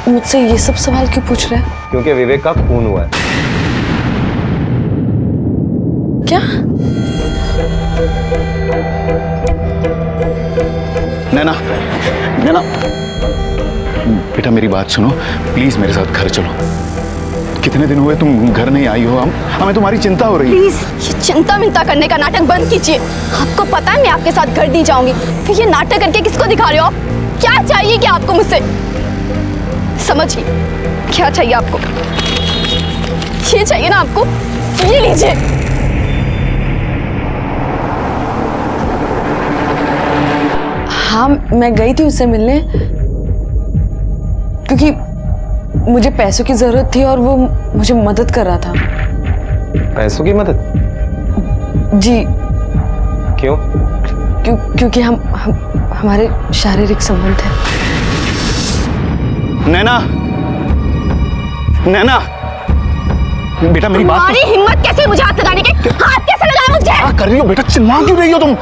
मुझसे ये सब सवाल क्यों पूछ रहे हैं? क्योंकि विवेक का खून हुआ है। क्या? नैना बेटा मेरी बात सुनो, प्लीज मेरे साथ घर चलो। कितने दिन हुए तुम घर नहीं आई हो, हमें तुम्हारी चिंता हो रही है। प्लीज ये चिंता मिंता करने का नाटक बंद कीजिए। आपको पता है मैं आपके साथ घर नहीं जाऊंगी, फिर ये नाटक करके किसको दिखा रहे हो? क्या चाहिए क्या आपको मुझसे? समझिए क्या चाहिए आपको? ये चाहिए ना आपको, ये लीजिए। हाँ मैं गई थी उससे मिलने, क्योंकि मुझे पैसों की जरूरत थी और वो मुझे मदद कर रहा था। पैसों की मदद? जी। क्यों? क्योंकि हमारे शारीरिक संबंध है। नैना बेटा मेरी बात। तुम्हारी हिम्मत कैसे मुझे हाथ लगाने की? हाथ कैसे लगाया मुझे? क्या कर रही हो बेटा, चिल्ला क्यों रही हो तुम?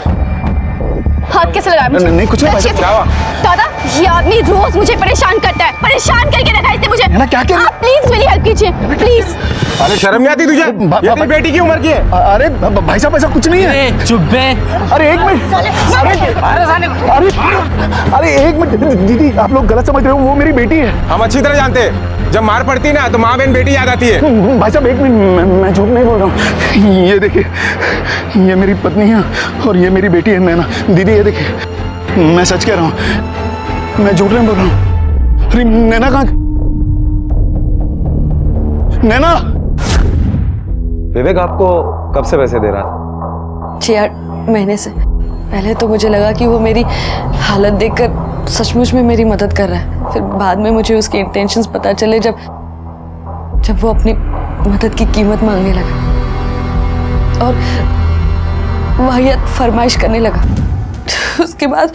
हाथ कैसे लगाया मुझे? नहीं कुछ नहीं भाई साहब, क्या हुआ? दादा, ये आदमी रोज मुझे परेशान करता है, परेशान करके रखा है इसने मुझे। नैना क्या कह रही है? आप प्लीज मेरी हेल्प कीजिए, प्लीज। अरे शर्म नहीं आती तुझे? ये तेरी बेटी की उम्र की है। अरे भाई साहब ऐसा कुछ नहीं है। चुप बे। अरे एक मिनट, अरे एक मिनट दीदी, आप लोग गलत समझ रहे हो, वो मेरी बेटी है। हम अच्छी तरह जानते हैं, जब मार पड़ती है ना तो माँ बहन बेटी याद आती है। भाई साहब एक मिनट, मैं झूठ नहीं बोल रहा हूँ। ये देखिए, ये मेरी पत्नी है और ये मेरी बेटी है नैना। दीदी ये देखिए, मैं सच कह रहा हूँ, मैं झूठ नहीं बोल रहा हूँ। अरे नैना कहाँ? नैना! विवेक आपको कब से पैसे दे रहा था? 6-8 महीने से। पहले तो मुझे लगा कि वो मेरी हालत देखकर सचमुच में मेरी मदद कर रहा है, फिर बाद में मुझे उसके इंटेंशंस पता चले जब वो अपनी मदद की कीमत मांगने लगा और वाहियात फरमाइश करने लगा। उसके बाद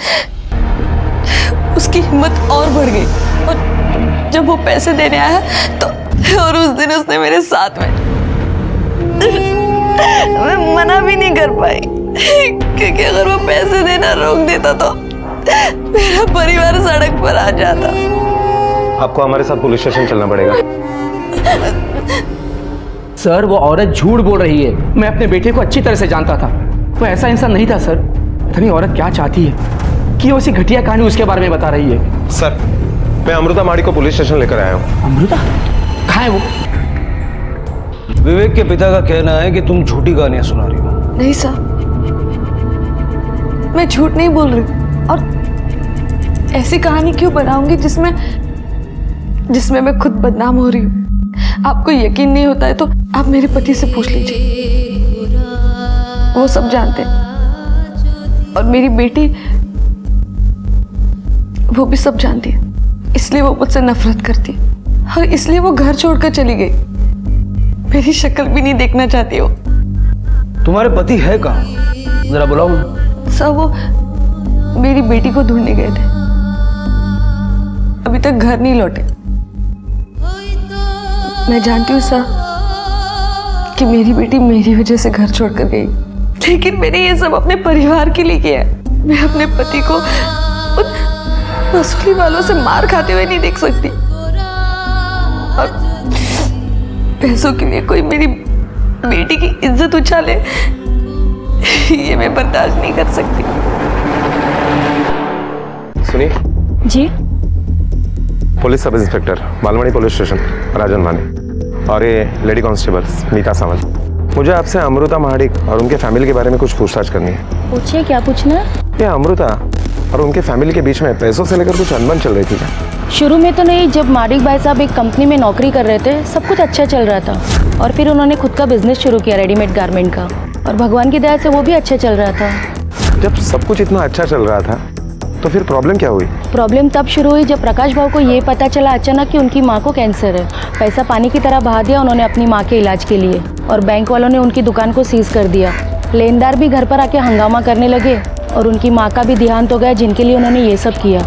उसकी हिम्मत और बढ़ गई और जब वो पैसे देने आया तो और उस दिन उसने मेरे साथ में मैं मना भी नहीं कर पाई क्योंकि अगर वो पैसे देना रोक देता तो मेरा परिवार सड़क पर आ जाता। आपको हमारे साथ पुलिस स्टेशन चलना पड़ेगा। सर, वो औरत झूठ बोल रही है। मैं अपने बेटे को अच्छी तरह से जानता था, वो ऐसा इंसान नहीं था सर। पता नहीं औरत क्या चाहती है कि वो ऐसी घटिया कहानी उसके बारे में बता रही है। सर, मैं अमृता माड़ी को पुलिस स्टेशन लेकर आया हूँ। अमृता कहाँ है वो? विवेक के पिता का कहना है कि तुम झूठी कहानियां सुना रही हो। नहीं सर, मैं झूठ नहीं बोल रही और ऐसी कहानी क्यों बनाऊंगी जिसमें मैं खुद बदनाम हो रही हूँ। आपको यकीन नहीं होता है तो आप मेरे पति से पूछ लीजिए, वो सब जानते हैं। और मेरी बेटी, वो भी सब जानती है, इसलिए वो मुझसे नफरत करती है और इसलिए वो घर छोड़कर चली गई। मेरी शक्ल भी नहीं देखना चाहती हो। तुम्हारे पति है कहाँ? जरा बुलाओ। सर, वो मेरी बेटी को ढूंढने गए थे, अभी तक घर नहीं लौटे। मैं जानती हूँ सर कि मेरी बेटी मेरी वजह से घर छोड़कर गई, लेकिन मैंने ये सब अपने परिवार के लिए किया है। मैं अपने पति को उन वसूली वालों से मार खाते हुए नहीं देख सकती और पैसों के लिए कोई मेरी बेटी की इज्जत उछाले, ये मैं बर्दाश्त नहीं कर सकती। सुनिए जी, police sub inspector, Balwadi police station, Rajan Mane, और ये लेडी कांस्टेबल मीता सावंत। मुझे आपसे अमृता महाडिक और उनके फैमिली के बारे में कुछ पूछताछ करनी है। पूछिए, क्या पूछना है? ये अमृता और उनके फैमिली के बीच में पैसों से लेकर कुछ अनबन चल रही थी क्या? शुरू में तो नहीं, जब माडिक भाई साहब एक कंपनी में नौकरी कर रहे थे सब कुछ अच्छा चल रहा था और फिर उन्होंने खुद का बिजनेस शुरू किया रेडीमेड गारमेंट का, और भगवान की दया से वो भी अच्छा चल रहा था। जब सब कुछ इतना अच्छा चल रहा था तो फिर प्रॉब्लम क्या हुई? प्रॉब्लम तब शुरू हुई जब प्रकाश भाव को ये पता चला अचानक कि उनकी माँ को कैंसर है। पैसा पानी की तरह बहा दिया उन्होंने अपनी माँ के इलाज के लिए, और बैंक वालों ने उनकी दुकान को सीज कर दिया। लेनदार भी घर पर आके हंगामा करने लगे और उनकी माँ का भी देहांत हो गया, जिनके लिए उन्होंने ये सब किया।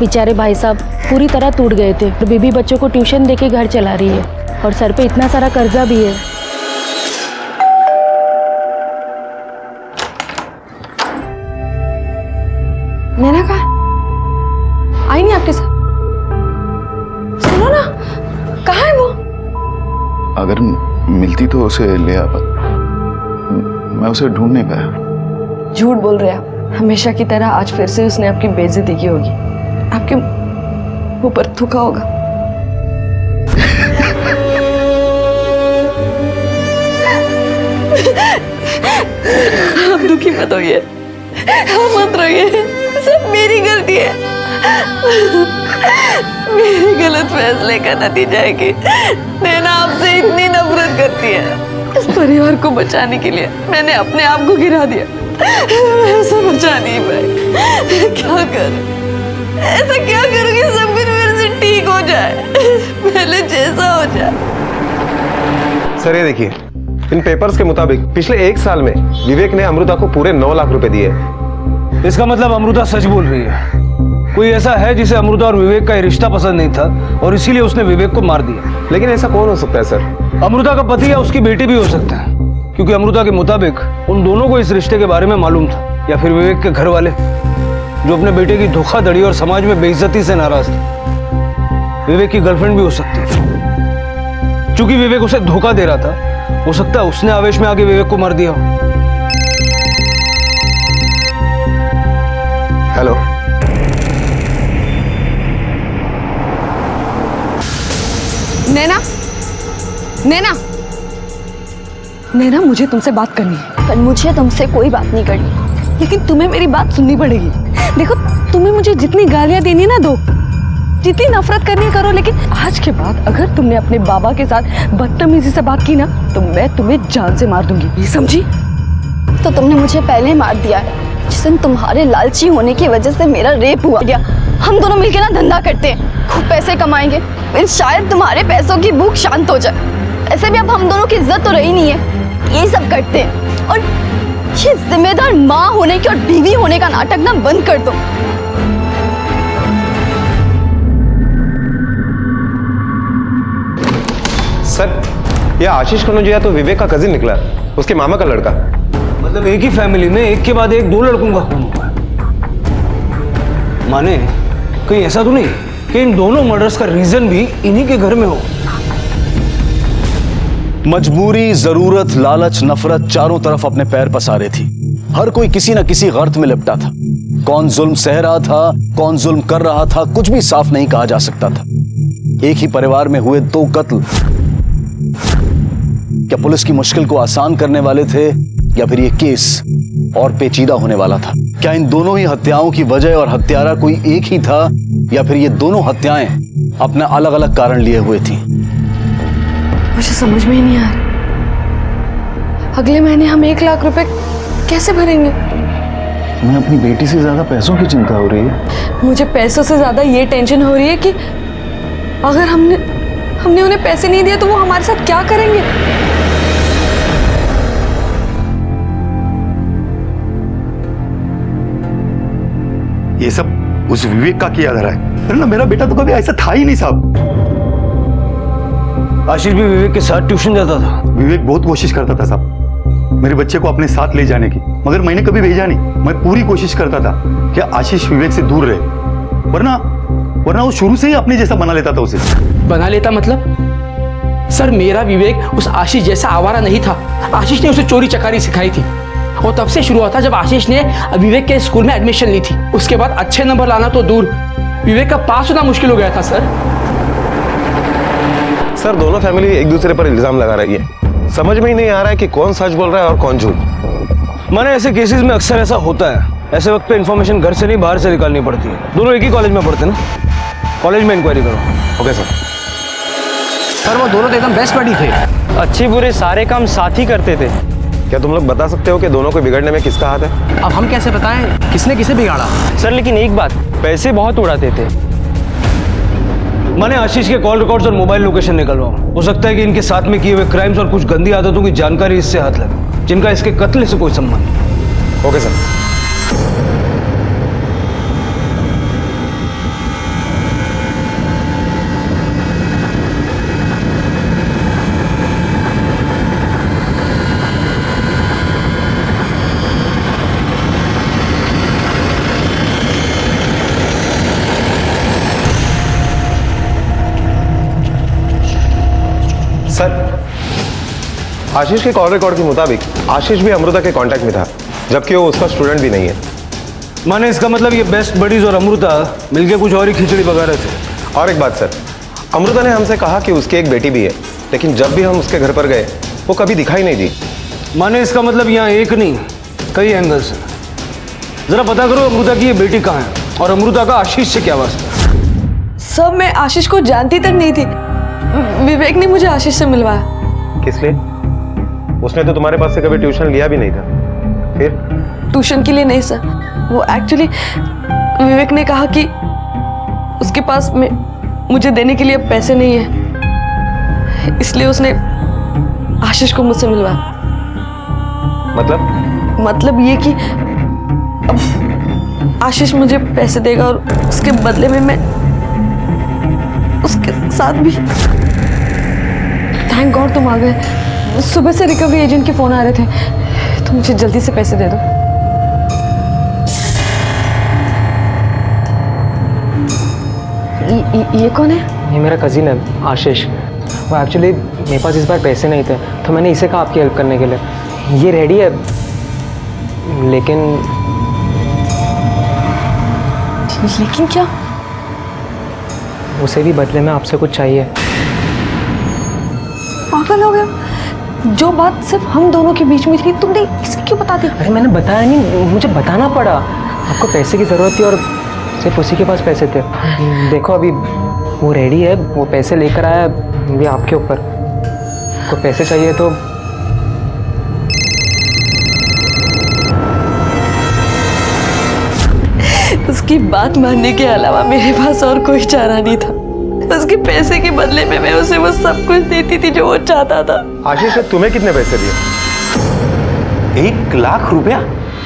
बेचारे भाई साहब पूरी तरह टूट गए थे और बीबी बच्चों को ट्यूशन देके घर चला रही है और सर पे इतना सारा कर्जा भी है। नैना कहाँ? आई नहीं आपके साथ? सुनो ना, कहाँ है वो? अगर मिलती तो उसे ले आता, मैं उसे ढूंढ नहीं पाया। झूठ बोल रहे आप। हमेशा की तरह आज फिर से उसने आपकी बेइज्जती की होगी, आपके मुंह पर थूका होगा। आप दुखी मत होइए, आप मत रोइए, सब मेरी गलती है। मेरे गलत फैसले का नतीजा है कि नैना आपसे इतनी नफरत करती है। इस परिवार को बचाने के लिए मैंने अपने आप को गिरा दिया। ऐसा बचा नहीं पाई, क्या करूं? ऐसा क्या करूं कि सब कुछ मेरे से ठीक हो जाए, पहले जैसा हो जाए। सर ये देखिए, इन पेपर्स के मुताबिक पिछले 1 साल में विवेक ने अमृता को पूरे 9 लाख रुपए दिए। इसका मतलब अमृता सच बोल रही है। कोई ऐसा है जिसे अमृता और विवेक का रिश्ता पसंद नहीं था और इसीलिए उसने विवेक को मार दिया। लेकिन ऐसा कौन हो सकता है सर? अमृता का पति या उसकी बेटी भी हो सकता है, क्योंकि अमृता के मुताबिक उन दोनों को इस रिश्ते के बारे में मालूम था। या फिर विवेक के घर वाले जो अपने बेटे की धोखाधड़ी और समाज में बेइज्जती से नाराज थे। विवेक की गर्लफ्रेंड भी हो सकती है। चूंकि विवेक उसे धोखा दे रहा था, हो सकता है उसने आवेश में आके विवेक को मार दिया हो। हेलो, नैना, नैना, नैना, मुझे तुमसे बात करनी है। पर मुझे तुमसे कोई बात नहीं करनी। लेकिन तुम्हें मेरी बात सुननी पड़ेगी। देखो, तुम्हें मुझे जितनी गालियां देनी ना दो, जितनी नफरत करनी करो, लेकिन आज के बाद अगर तुमने अपने बाबा के साथ बदतमीजी से बात की ना, तो मैं तुम्हें जान से मार दूंगी, ये समझी? तो तुमने मुझे पहले मार दिया है। जिस दिन तुम्हारे लालची होने की वजह से मेरा रेप हुआ गया। हम दोनों मिलकर ना धंधा करते हैं, खूब पैसे कमाएंगे, फिर शायद तुम्हारे पैसों की भूख शांत हो जाए। ऐसे भी अब हम दोनों की इज्जत तो रही नहीं है, यही सब करते हैं। और ये जिम्मेदार माँ होने की और बीवी होने का नाटक ना बंद कर दो। सर, ये आशीष कनौजिया तो विवेक का कजिन निकला, उसके मामा का लड़का। मतलब एक ही फैमिली में एक के बाद एक 2 लड़कों का खून हुआ है। माने कहीं ऐसा तो नहीं कि इन दोनों मर्डर्स का रीजन भी इन्हीं के घर में हो? मजबूरी, जरूरत, लालच, नफरत चारों तरफ अपने पैर पसारे थी। हर कोई किसी न किसी गर्त में लिपटा था। कौन जुल्म सह रहा था, कौन जुल्म कर रहा था, कुछ भी साफ नहीं कहा जा सकता था। एक ही परिवार में हुए 2 कत्ल क्या पुलिस की मुश्किल को आसान करने वाले थे, या फिर ये केस और पेचीदा होने वाला था? क्या इन दोनों ही हत्याओं की वजह और हत्यारा कोई एक ही था, या फिर ये दोनों हत्याएं अपने अलग अलग कारण लिए हुए थी? मुझे समझ में ही नहीं आ रहा। अगले महीने हम 1 लाख रुपए कैसे भरेंगे? तुम्हें अपनी बेटी से ज्यादा पैसों की चिंता हो रही है। मुझे पैसों से ज्यादा ये टेंशन हो रही है कि अगर हमने उन्हें पैसे नहीं दिए तो वो हमारे साथ क्या करेंगे? ये सब उस विवेक का किया जा रहा है। अरे ना, मेरा बेटा तो कभी ऐसा था ही नहीं साहब। आशीष भी विवेक के साथ ट्यूशन जाता था। विवेक बहुत कोशिश करता था साहब मेरे बच्चे को अपने साथ ले जाने की, मगर मैंने कभी भेजा नहीं। मैं पूरी कोशिश करता था कि आशीष विवेक से दूर रहे, वरना वो शुरू से ही अपने जैसा बना लेता था उसे। बना लेता मतलब? सर, मेरा विवेक उस आशीष जैसा आवारा नहीं था। आशीष ने उसे चोरी चकारी सिखाई थी, और तब से शुरू हुआ था जब आशीष ने विवेक के स्कूल में एडमिशन ली थी। उसके बाद अच्छे नंबर लाना तो दूर, विवेक का पास होना मुश्किल हो गया था। सर, दोनों फैमिली एक दूसरे पर इल्जाम लगा रही है। समझ में ही नहीं आ रहा है कि कौन सच बोल रहा है और कौन झूठ। माने ऐसे केसेस में अक्सर ऐसा होता है। ऐसे वक्त पे इन्फॉर्मेशन घर से नहीं बाहर से निकालनी पड़ती है। दोनों एक ही कॉलेज में पढ़ते ना, कॉलेज में इंक्वायरी करो। Okay sir. सर, वो दोनों तो एकदम बेस्ट बडी थे, अच्छी बुरे सारे काम साथ ही करते थे। क्या तुम लोग बता सकते हो कि दोनों को बिगड़ने में किसका हाथ है? अब हम कैसे बताएं किसने किसे बिगाड़ा? सर, लेकिन एक बात, पैसे बहुत उड़ाते थे। मैंने आशीष के कॉल रिकॉर्ड्स और मोबाइल लोकेशन निकलवाऊं। हो सकता है कि इनके साथ में किए हुए क्राइम्स और कुछ गंदी आदतों की जानकारी इससे हाथ लगे, जिनका इसके कत्ल से कोई संबंध नहीं। Okay sir. सर, आशीष के कॉल रिकॉर्ड के मुताबिक आशीष भी अमृता के कांटेक्ट में था, जबकि वो उसका स्टूडेंट भी नहीं है। माने इसका मतलब ये बेस्ट बडीज और अमृता मिलके कुछ और ही खिचड़ी पका रहे थे। और एक बात सर, अमृता ने हमसे कहा कि उसकी एक बेटी भी है, लेकिन जब भी हम उसके घर पर गए वो कभी दिखाई नहीं दी। माने इसका मतलब यहाँ एक नहीं कई एंगल्स हैं। जरा पता करो अमृता की ये बेटी कहाँ है और अमृता का आशीष से क्या वास्ता। सब मैं आशीष को जानती तक नहीं थी। विवेक ने मुझे आशीष से मिलवाया। किस लिए? उसने तो तुम्हारे पास से कभी ट्यूशन लिया भी नहीं था। फिर? ट्यूशन के लिए नहीं सर, वो एक्चुअली विवेक ने कहा कि उसके पास मुझे देने के लिए पैसे नहीं है, इसलिए उसने आशीष को मुझसे मिलवाया। मतलब ये कि अब आशीष मुझे पैसे देगा और उसके बदले में मैं उसके साथ भी। थैंक गॉड तुम आ गए। सुबह से रिकवरी एजेंट के फोन आ रहे थे, तो मुझे जल्दी से पैसे दे दो। ये कौन है? ये मेरा कजिन है आशीष। वो एक्चुअली मेरे पास इस बार पैसे नहीं थे तो मैंने इसे कहा आपकी हेल्प करने के लिए। ये रेडी है लेकिन क्या? उसे भी बदले में आपसे कुछ चाहिए। पागल हो गया? जो बात सिर्फ हम दोनों के बीच में थी तुमने इसे क्यों बता दी? अरे मैंने बताया नहीं, मुझे बताना पड़ा। आपको पैसे की ज़रूरत थी और सिर्फ उसी के पास पैसे थे। देखो अभी वो रेडी है, वो पैसे लेकर आया ये आपके ऊपर। आपको पैसे चाहिए तो उसकी बात मानने के अलावा मेरे पास और कोई चारा नहीं था। उसके पैसे के बदले में मैं उसे वो सब कुछ देती थी जो वो चाहता था। आशीष ने तुम्हें कितने पैसे दिए? 1 लाख रुपया?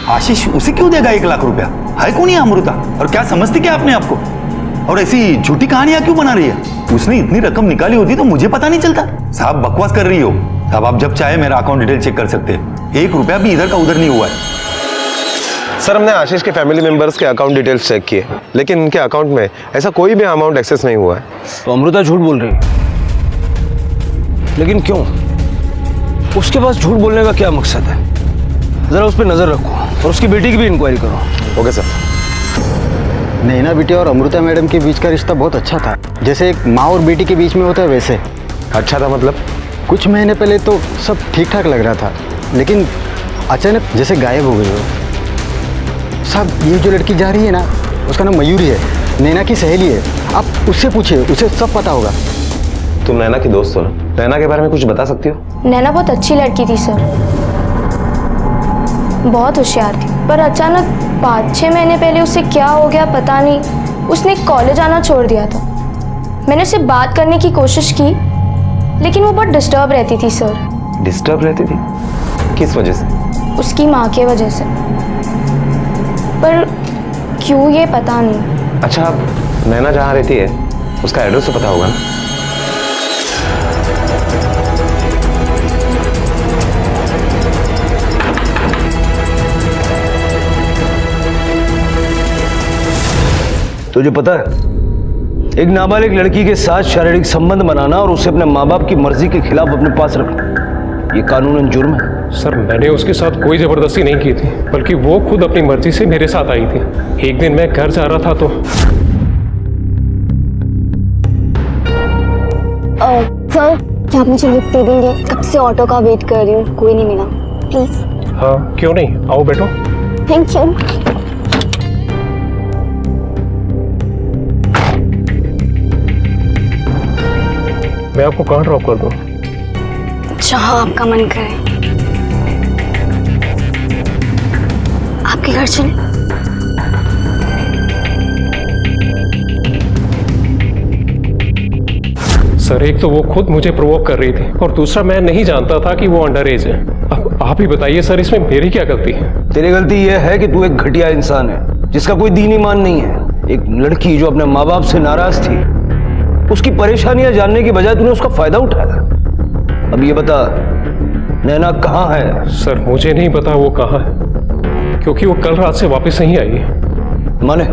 आशीष उसे क्यों देगा 1 लाख रुपया? है कौन ये अमृता? और क्या समझती क्या अपने आपको? और ऐसी झूठी कहानियां क्यों बना रही है? उसने इतनी रकम निकाली होती तो मुझे पता नहीं चलता। साहब बकवास कर रही हो। साहब आप जब चाहे मेरा अकाउंट डिटेल चेक कर सकते हैं। 1 रुपया भी इधर का उधर नहीं हुआ है। सर हमने आशीष के फैमिली मेंबर्स के अकाउंट डिटेल्स चेक किए लेकिन उनके अकाउंट में ऐसा कोई भी अमाउंट एक्सेस नहीं हुआ है। तो अमृता झूठ बोल रही है, लेकिन क्यों? उसके पास झूठ बोलने का क्या मकसद है? जरा उस पर नजर रखो और उसकी बेटी की भी इंक्वायरी करो। Okay sir. नैना बेटी और अमृता मैडम के बीच का रिश्ता बहुत अच्छा था, जैसे एक माँ और बेटी के बीच में होता है वैसे। अच्छा था मतलब? कुछ महीने पहले तो सब ठीक ठाक लग रहा था, लेकिन अचानक जैसे गायब हो गई हो। साहब ये जो लड़की जा रही है ना, उसका नाम मयूरी है, नैना की सहेली है। आप उससे पूछिए, उसे सब पता होगा। तुम नैना की दोस्त हो ना, नैना के बारे में कुछ बता सकती हो? नैना बहुत अच्छी लड़की थी सर, बहुत होशियार थी, पर अचानक 5-6 महीने पहले उससे क्या हो गया पता नहीं। उसने कॉलेज आना छोड़ दिया था। मैंने उससे बात करने की कोशिश की लेकिन वो बहुत डिस्टर्ब रहती थी सर। डिस्टर्ब रहती थी? किस वजह से? उसकी माँ के वजह से, पर क्यों ये पता नहीं। अच्छा नैना जहाँ रहती है उसका एड्रेस तो पता होगा ना? तुझे पता है, एक नाबालिग लड़की के साथ शारीरिक संबंध बनाना और उसे अपने माँ बाप की मर्जी के खिलाफ अपने पास रखना, ये कानूनन जुर्म है। सर मैंने उसके साथ कोई जबरदस्ती नहीं की थी, बल्कि वो खुद अपनी मर्जी से मेरे साथ आई थी। एक दिन मैं घर जा रहा था तो सर क्या आप मुझे लिफ्ट दे देंगे? कब से ऑटो का वेट कर रही हूँ, कोई नहीं मिला, प्लीज। हाँ क्यों नहीं, आओ बैठो। Thank you. मैं आपको कहाँ ड्रॉप कर दूँ? जहाँ आपका मन करे। आपके घर चले। सर एक तो वो खुद मुझे प्रोवोक कर रही थी और दूसरा मैं नहीं जानता था कि वो अंडर एज है। अब आप ही बताइए सर, इसमें मेरी क्या गलती है? तेरी गलती यह है कि तू एक घटिया इंसान है जिसका कोई दीन ईमान नहीं है। एक लड़की जो अपने माँ बाप से नाराज थी, उसकी परेशानियां जानने की बजाय तूने उसका फायदा उठाया। अब ये बता, नैना कहाँ है? सर मुझे नहीं पता वो कहाँ है, क्योंकि वो कल रात से वापस नहीं आई है। माने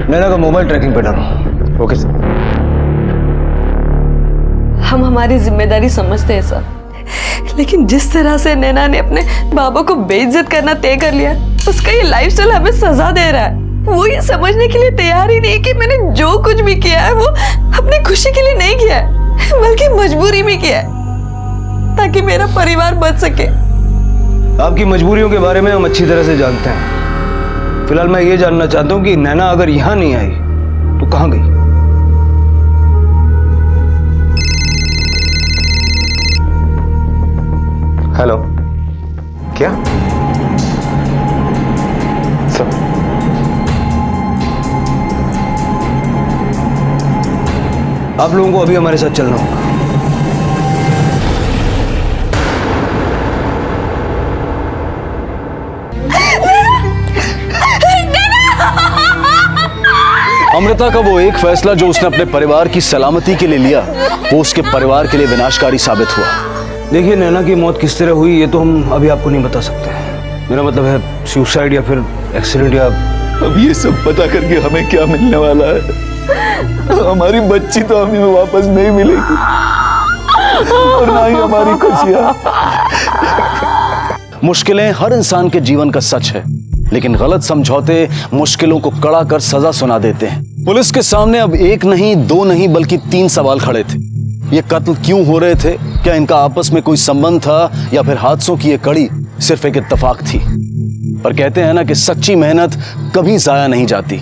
नैना का मोबाइल ट्रैकिंग पे डालो। Okay sir. हम हमारी जिम्मेदारी समझते हैं सर, लेकिन जिस तरह से नैना ने अपने बाबा को बेइज्जत करना तय कर लिया, उसका ये लाइफस्टाइल हमें सजा दे रहा है। वो ये समझने के लिए तैयार ही नहीं कि मैंने जो कुछ भी किया है वो अपनी खुशी के लिए नहीं किया है, बल्कि मजबूरी में किया है ताकि मेरा परिवार बच सके। आपकी मजबूरियों के बारे में हम अच्छी तरह से जानते हैं। फिलहाल मैं ये जानना चाहता हूँ कि नैना अगर यहाँ नहीं आई तो कहाँ गई? हेलो, क्या सर? आप लोगों को अभी हमारे साथ चलना होगा। अमृता का वो एक फैसला जो उसने अपने परिवार की सलामती के लिए लिया, वो उसके परिवार के लिए विनाशकारी साबित हुआ। देखिए, नैना की मौत किस तरह हुई ये तो हम अभी आपको नहीं बता सकते। मेरा मतलब है सुसाइड या फिर एक्सीडेंट या अब ये सब पता करके हमें क्या मिलने वाला है? हमारी बच्ची तो हमें वापस नहीं मिलेगी और ना ही हमारी खुशियां। मुश्किलें हर इंसान के जीवन का सच है, लेकिन गलत समझौते मुश्किलों को कड़ा कर सजा सुना देते हैं। पुलिस के सामने अब एक नहीं, दो नहीं, बल्कि 3 सवाल खड़े थे। ये कत्ल क्यों हो रहे थे? क्या इनका आपस में कोई संबंध था या फिर हादसों की ये कड़ी सिर्फ एक इत्तेफाक थी? पर कहते हैं ना कि सच्ची मेहनत कभी जाया नहीं जाती,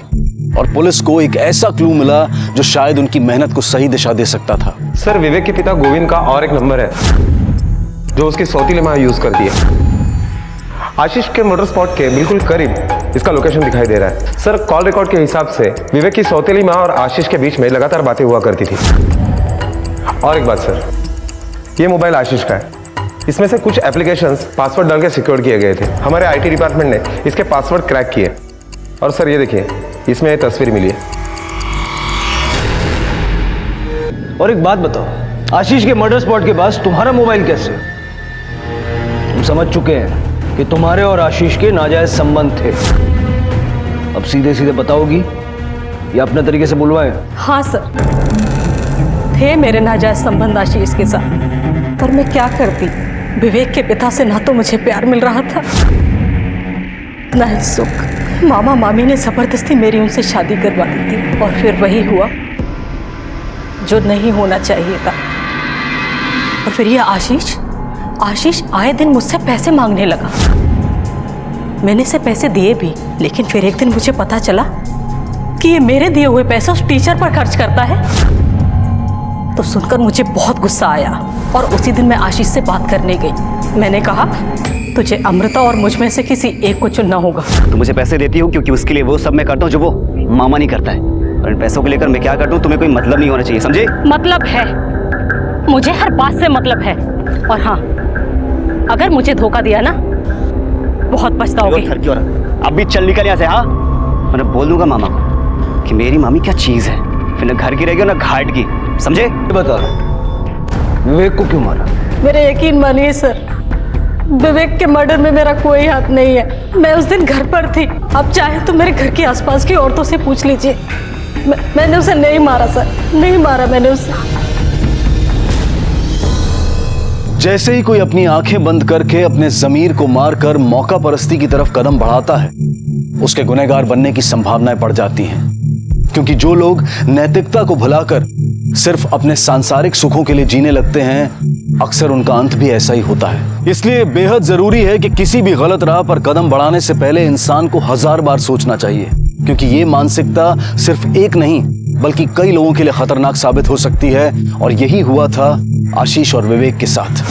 और पुलिस को एक ऐसा क्लू मिला जो शायद उनकी मेहनत को सही दिशा दे सकता था। सर, विवेक के पिता गोविंद का और एक नंबर है जो उसकी सौतीली मां यूज करती है। आशीष के मोटर स्पॉट के बिल्कुल करीब इसका लोकेशन दिखाई दे रहा है। सर, कॉल रिकॉर्ड के हिसाब से विवेक की सौतेली मां और आशीष के बीच में लगातार बातें हुआ करती थी। और एक बात सर, ये मोबाइल आशीष का है। इसमें से कुछ एप्लीकेशंस पासवर्ड डाल के सिक्योर किए गए थे। हमारे आईटी डिपार्टमेंट ने इसके पासवर्ड क्रैक किए। और सर ये देखिए, इसमें ये तस्वीर मिली है। और एक बात बताओ, आशीष के मर्डर स्पॉट के पास तुम्हारा मोबाइल कैसे? तुम समझ चुके हैं कि तुम्हारे और आशीष के नाजायज संबंध थे। अब सीधे सीधे बताओगी या अपने तरीके से बुलवाएं? हाँ सर, थे मेरे नाजायज संबंध आशीष के साथ, पर मैं क्या करती? विवेक के पिता से ना तो मुझे प्यार मिल रहा था ना ही सुख। मामा मामी ने जबरदस्ती मेरी उनसे शादी करवा दी थी, और फिर वही हुआ जो नहीं होना चाहिए था। और फिर ये आशीष आए दिन मुझसे पैसे मांगने लगा। मैंने इसे पैसे दिए भी, लेकिन फिर एक दिन मुझे पता चला कि ये मेरे दिए हुए पैसे उस टीचर पर खर्च करता है। तो सुनकर मुझे बहुत गुस्सा आया, और उसी दिन मैं आशीष से बात करने गई। मैंने कहा, तुझे अमृता और मुझ में से किसी एक को चुनना होगा। तुम मुझे पैसे देती हो क्योंकि उसके लिए वो सब मैं करता हूँ जो वो मामा नहीं करता है, और इन पैसों को लेकर मैं क्या करता हूँ तुम्हें कोई मतलब नहीं होना चाहिए, समझे? मतलब है, मुझे हर बात से मतलब है। और हाँ, अगर मुझे धोखा दिया ना, बहुत पछताओगे। अब भी चल निकल यहाँ से। हाँ, मैं बोल दूंगा मामा को कि मेरी मामी क्या चीज है, फिर न घर की रहेगी ना घाट की, समझे? बता, विवेक को क्यों मारा? मेरे यकीन मानिए सर, विवेक के मर्डर में मेरा कोई हाथ नहीं है। मैं उस दिन घर पर थी। अब चाहे तो मेरे घर के आसपास की औरतों से पूछ लीजिए। मैंने उसे नहीं मारा सर, नहीं मारा मैंने उसे। जैसे ही कोई अपनी आंखें बंद करके अपने जमीर को मारकर मौका परस्ती की तरफ कदम बढ़ाता है, उसके गुनहगार बनने की संभावनाएं बढ़ जाती हैं। क्योंकि जो लोग नैतिकता को भुलाकर सिर्फ अपने सांसारिक सुखों के लिए जीने लगते हैं, अक्सर उनका अंत भी ऐसा ही होता है। इसलिए बेहद जरूरी है कि किसी भी गलत राह पर कदम बढ़ाने से पहले इंसान को 1000 बार सोचना चाहिए, क्योंकि ये मानसिकता सिर्फ एक नहीं बल्कि कई लोगों के लिए खतरनाक साबित हो सकती है। और यही हुआ था आशीष और विवेक के साथ।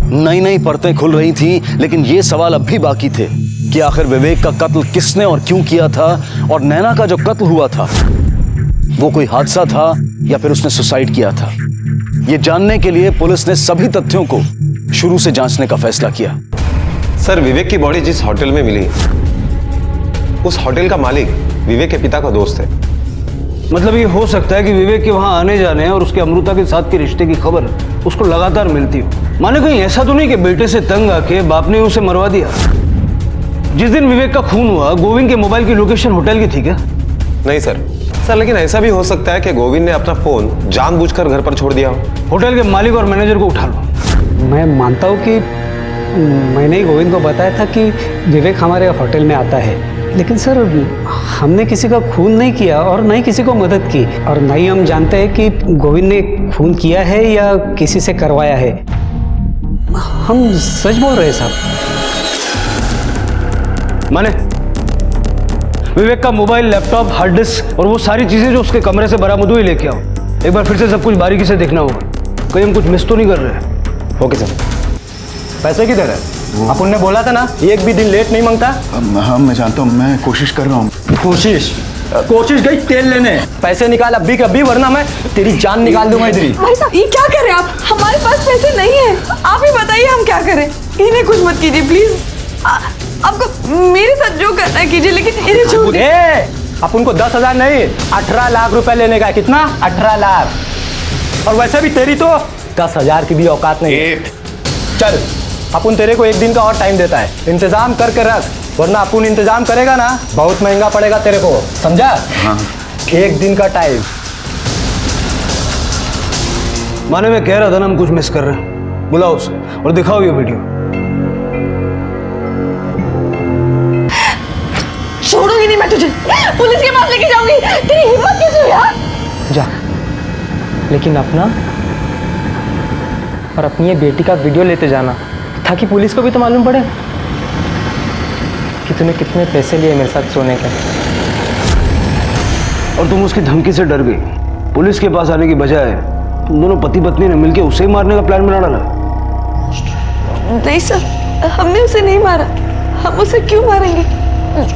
नई नई परतें खुल रही थी, लेकिन ये सवाल अब भी बाकी थे कि आखिर विवेक का कत्ल किसने और क्यों किया था, और नैना का जो कत्ल हुआ था वो कोई हादसा था या फिर उसने सुसाइड किया था। ये जानने के लिए पुलिस ने सभी तथ्यों को शुरू से जांचने का फैसला किया। सर, विवेक की बॉडी जिस होटल में मिली, उस होटल का मालिक विवेक के पिता का दोस्त है। मतलब ये हो सकता है कि विवेक के वहां आने जाने और उसके अमृता के साथ के रिश्ते की खबर उसको लगातार मिलती हो। माने कहीं ऐसा तो नहीं कि बेटे से तंग आके बाप ने उसे मरवा दिया? जिस दिन विवेक का खून हुआ, गोविंद के मोबाइल की लोकेशन होटल की थी क्या? नहीं सर, लेकिन ऐसा भी हो सकता है कि गोविंद ने अपना फोन जानबूझकर घर पर छोड़ दिया हो। होटल के मालिक और मैनेजर को उठा लो। मैं मानता हूँ कि मैंने ही गोविंद को बताया था कि विवेक हमारे होटल में आता है, लेकिन सर हमने किसी का खून नहीं किया और न ही किसी को मदद की, और न ही हम जानते हैं कि गोविंद ने खून किया है या किसी से करवाया है। हम सच बोल रहे हैं साहब। माने विवेक का मोबाइल, लैपटॉप, हार्ड डिस्क और वो सारी चीजें जो उसके कमरे से बरामद हुई लेके आओ। एक बार फिर से सब कुछ बारीकी से देखना होगा, कहीं हम कुछ मिस तो नहीं कर रहे। Okay sir. पैसे किधर है? अपन ने बोला था ना, एक भी दिन लेट नहीं मांगता। हाँ, मैं जानता हूँ, मैं कोशिश कर रहा हूँ। कोशिश गई तेल लेने। पैसे निकाल अभी कभी, वरना मैं तेरी जान निकाल दूंगा इधर ही। भाई साहब, ये क्या कर रहे हैं आप? हमारे पास पैसे नहीं है, आप ही बताइए हम क्या करें। इन्हें कुछ मत कीजिए प्लीज। आपको मेरे साथ जो करना है कीजिए, लेकिन इन्हें छोड़ दीजिए। अपन को 10,000 नहीं 18 लाख रुपए लेने का है। कितना? 18 लाख। और वैसे भी तेरी तो 10,000 की भी औकात नहीं है। चल, अपन तेरे को एक दिन का और टाइम देता है, इंतजाम करके रख। वरना अपुन इंतजाम करेगा ना, बहुत महंगा पड़ेगा तेरे को, समझा? हाँ। 1 दिन का टाइम। माने मैं कह रहा था ना हम कुछ मिस कर रहे हैं, बुलाओ उसे और दिखाओ ये वीडियो। छोड़ूंगी नहीं मैं तुझे, पुलिस के पास लेके जाऊंगी। तेरी हिम्मत कैसे हुई यार? जा, लेकिन अपना और अपनी ये बेटी का वीडियो लेते जाना, ताकि पुलिस को भी तो मालूम पड़े कि तूने कितने पैसे लिए मेरे साथ सोने के। और तुम उसकी धमकी से डर गई, पुलिस के पास आने की बजाय तुम दोनों पति पत्नी ने मिलकर उसे ही मारने का प्लान बना डाला। नहीं सर, हमने उसे नहीं मारा। हम उसे क्यों मारेंगे?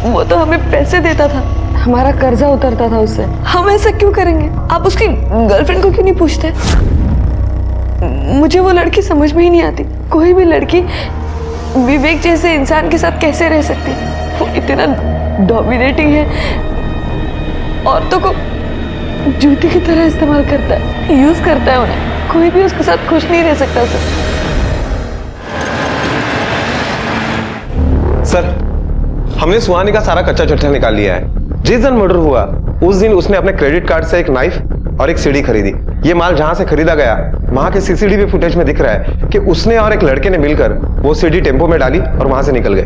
वो तो हमें पैसे देता था, हमारा कर्जा उतरता था उससे। हम ऐसा क्यों करेंगे? आप उसकी गर्लफ्रेंड को क्यों नहीं पूछते? मुझे वो लड़की समझ में ही नहीं आती। कोई भी लड़की विवेक जैसे इंसान के साथ कैसे रह सकती? वो इतना डोमिनेटिंग है, औरतों को जूती की तरह इस्तेमाल करता है, यूज करता है उन्हें। कोई भी उसके साथ खुश नहीं रह सकता सर, हमने सुहानी का सारा कच्चा चिट्ठा निकाल लिया है। जिस दिन मर्डर हुआ उस दिन उसने अपने क्रेडिट कार्ड से एक नाइफ और एक सीढ़ी खरीदी। ये माल जहां से खरीदा गया वहां के सीसीटीवी फुटेज में दिख रहा है कि उसने और एक लड़के ने मिलकर वो सीढ़ी टेम्पो में डाली और वहां से निकल गए।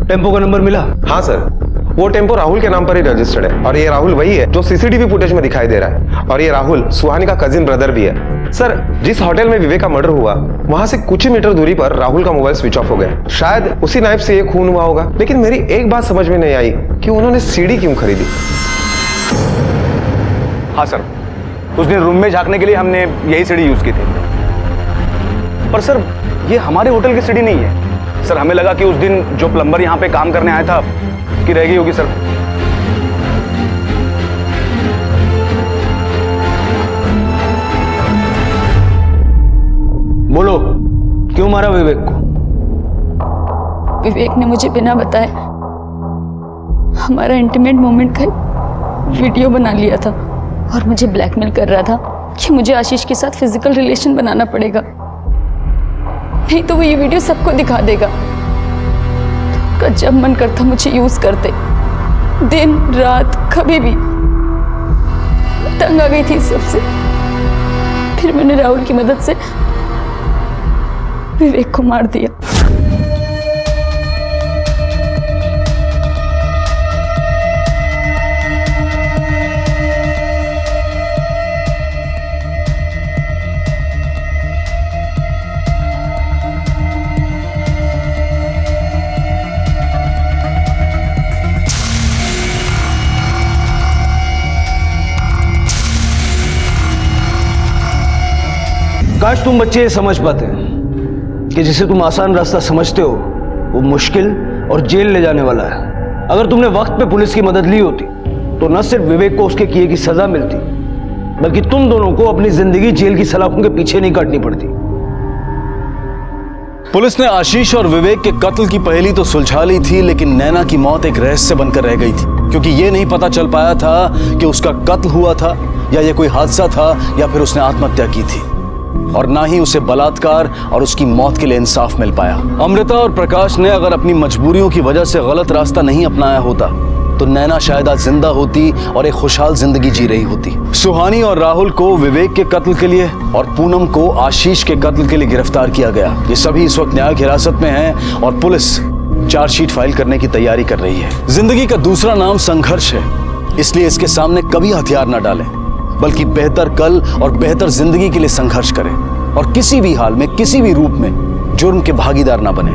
टेम्पो का नंबर मिला? हाँ सर, वो टेम्पो राहुल के नाम पर ही रजिस्टर्ड है और ये राहुल वही है जो सीसीटीवी फुटेज में दिखाई दे रहा है। और ये राहुल सुहानी का कजिन ब्रदर भी है। सर, जिस होटल में विवेक का मर्डर हुआ वहां से कुछ ही मीटर दूरी पर राहुल का मोबाइल स्विच ऑफ हो गया। शायद उसी नाइफ से ये खून हुआ होगा। लेकिन मेरी एक बात समझ में नहीं आई कि उन्होंने सीढ़ी क्यों खरीदी। हाँ सर, उस दिन रूम में झांकने के लिए हमने यही सीढ़ी यूज की थी। पर सर, ये हमारे होटल की सीढ़ी नहीं है। सर, हमें लगा कि उस दिन जो प्लम्बर यहाँ पे काम करने आया था उसकी रह गई होगी सर। बोलो, क्यों मारा विवेक को? विवेक ने मुझे बिना बताए हमारा इंटीमेट मोमेंट का वीडियो बना लिया था और मुझे ब्लैकमेल कर रहा था कि मुझे आशीष के साथ फिजिकल रिलेशन बनाना पड़ेगा, नहीं तो वो ये वीडियो सबको दिखा देगा। तो जब मन करता मुझे यूज करते, दिन रात कभी भी। तंग आ गई थी इस सबसे। फिर मैंने राहुल की मदद से विवेक को मार दिया। काश तुम बच्चे ये समझ पाते कि जिसे तुम आसान रास्ता समझते हो वो मुश्किल और जेल ले जाने वाला है। अगर तुमने वक्त पे पुलिस की मदद ली होती तो न सिर्फ विवेक को उसके किए की सजा मिलती, बल्कि तुम दोनों को अपनी जिंदगी जेल की सलाखों के पीछे नहीं काटनी पड़ती। पुलिस ने आशीष और विवेक के कत्ल की पहेली तो सुलझा ली थी, लेकिन नैना की मौत एक रहस्य बनकर रह गई थी, क्योंकि ये नहीं पता चल पाया था कि उसका कत्ल हुआ था या ये कोई हादसा था या फिर उसने आत्महत्या की थी। और ना ही उसे बलात्कार और उसकी मौत के लिए इंसाफ मिल पाया। अमृता और प्रकाश ने अगर अपनी मजबूरियों की वजह से गलत रास्ता नहीं अपनाया होता तो नैना शायद आज जिंदा होती और एक खुशहाल जिंदगी जी रही होती। सुहानी और राहुल को विवेक के कत्ल के लिए और पूनम को आशीष के कत्ल के लिए गिरफ्तार किया गया। ये सभी इस वक्त न्यायिक हिरासत में हैं और पुलिस चार्जशीट फाइल करने की तैयारी कर रही है। जिंदगी का दूसरा नाम संघर्ष है, इसलिए इसके सामने कभी हथियार न डालें, बल्कि बेहतर कल और बेहतर जिंदगी के लिए संघर्ष करें और किसी भी हाल में किसी भी रूप में जुर्म के भागीदार ना बने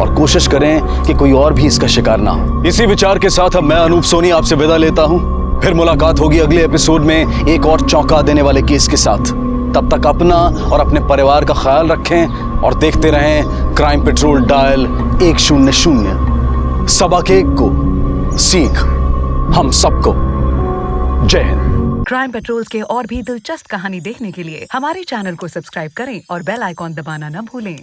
और कोशिश करें कि कोई और भी इसका शिकार ना हो। इसी विचार के साथ अब मैं अनूप सोनी आपसे विदा लेता हूं। फिर मुलाकात होगी अगले एपिसोड में एक और चौंका देने वाले केस के साथ। तब तक अपना और अपने परिवार का ख्याल रखें और देखते रहें क्राइम पेट्रोल डायल 100। सबक एक को सीख हम सबको। जय हिंद। क्राइम पेट्रोल के और भी दिलचस्प कहानी देखने के लिए हमारे चैनल को सब्सक्राइब करें और बेल आइकॉन दबाना न भूलें।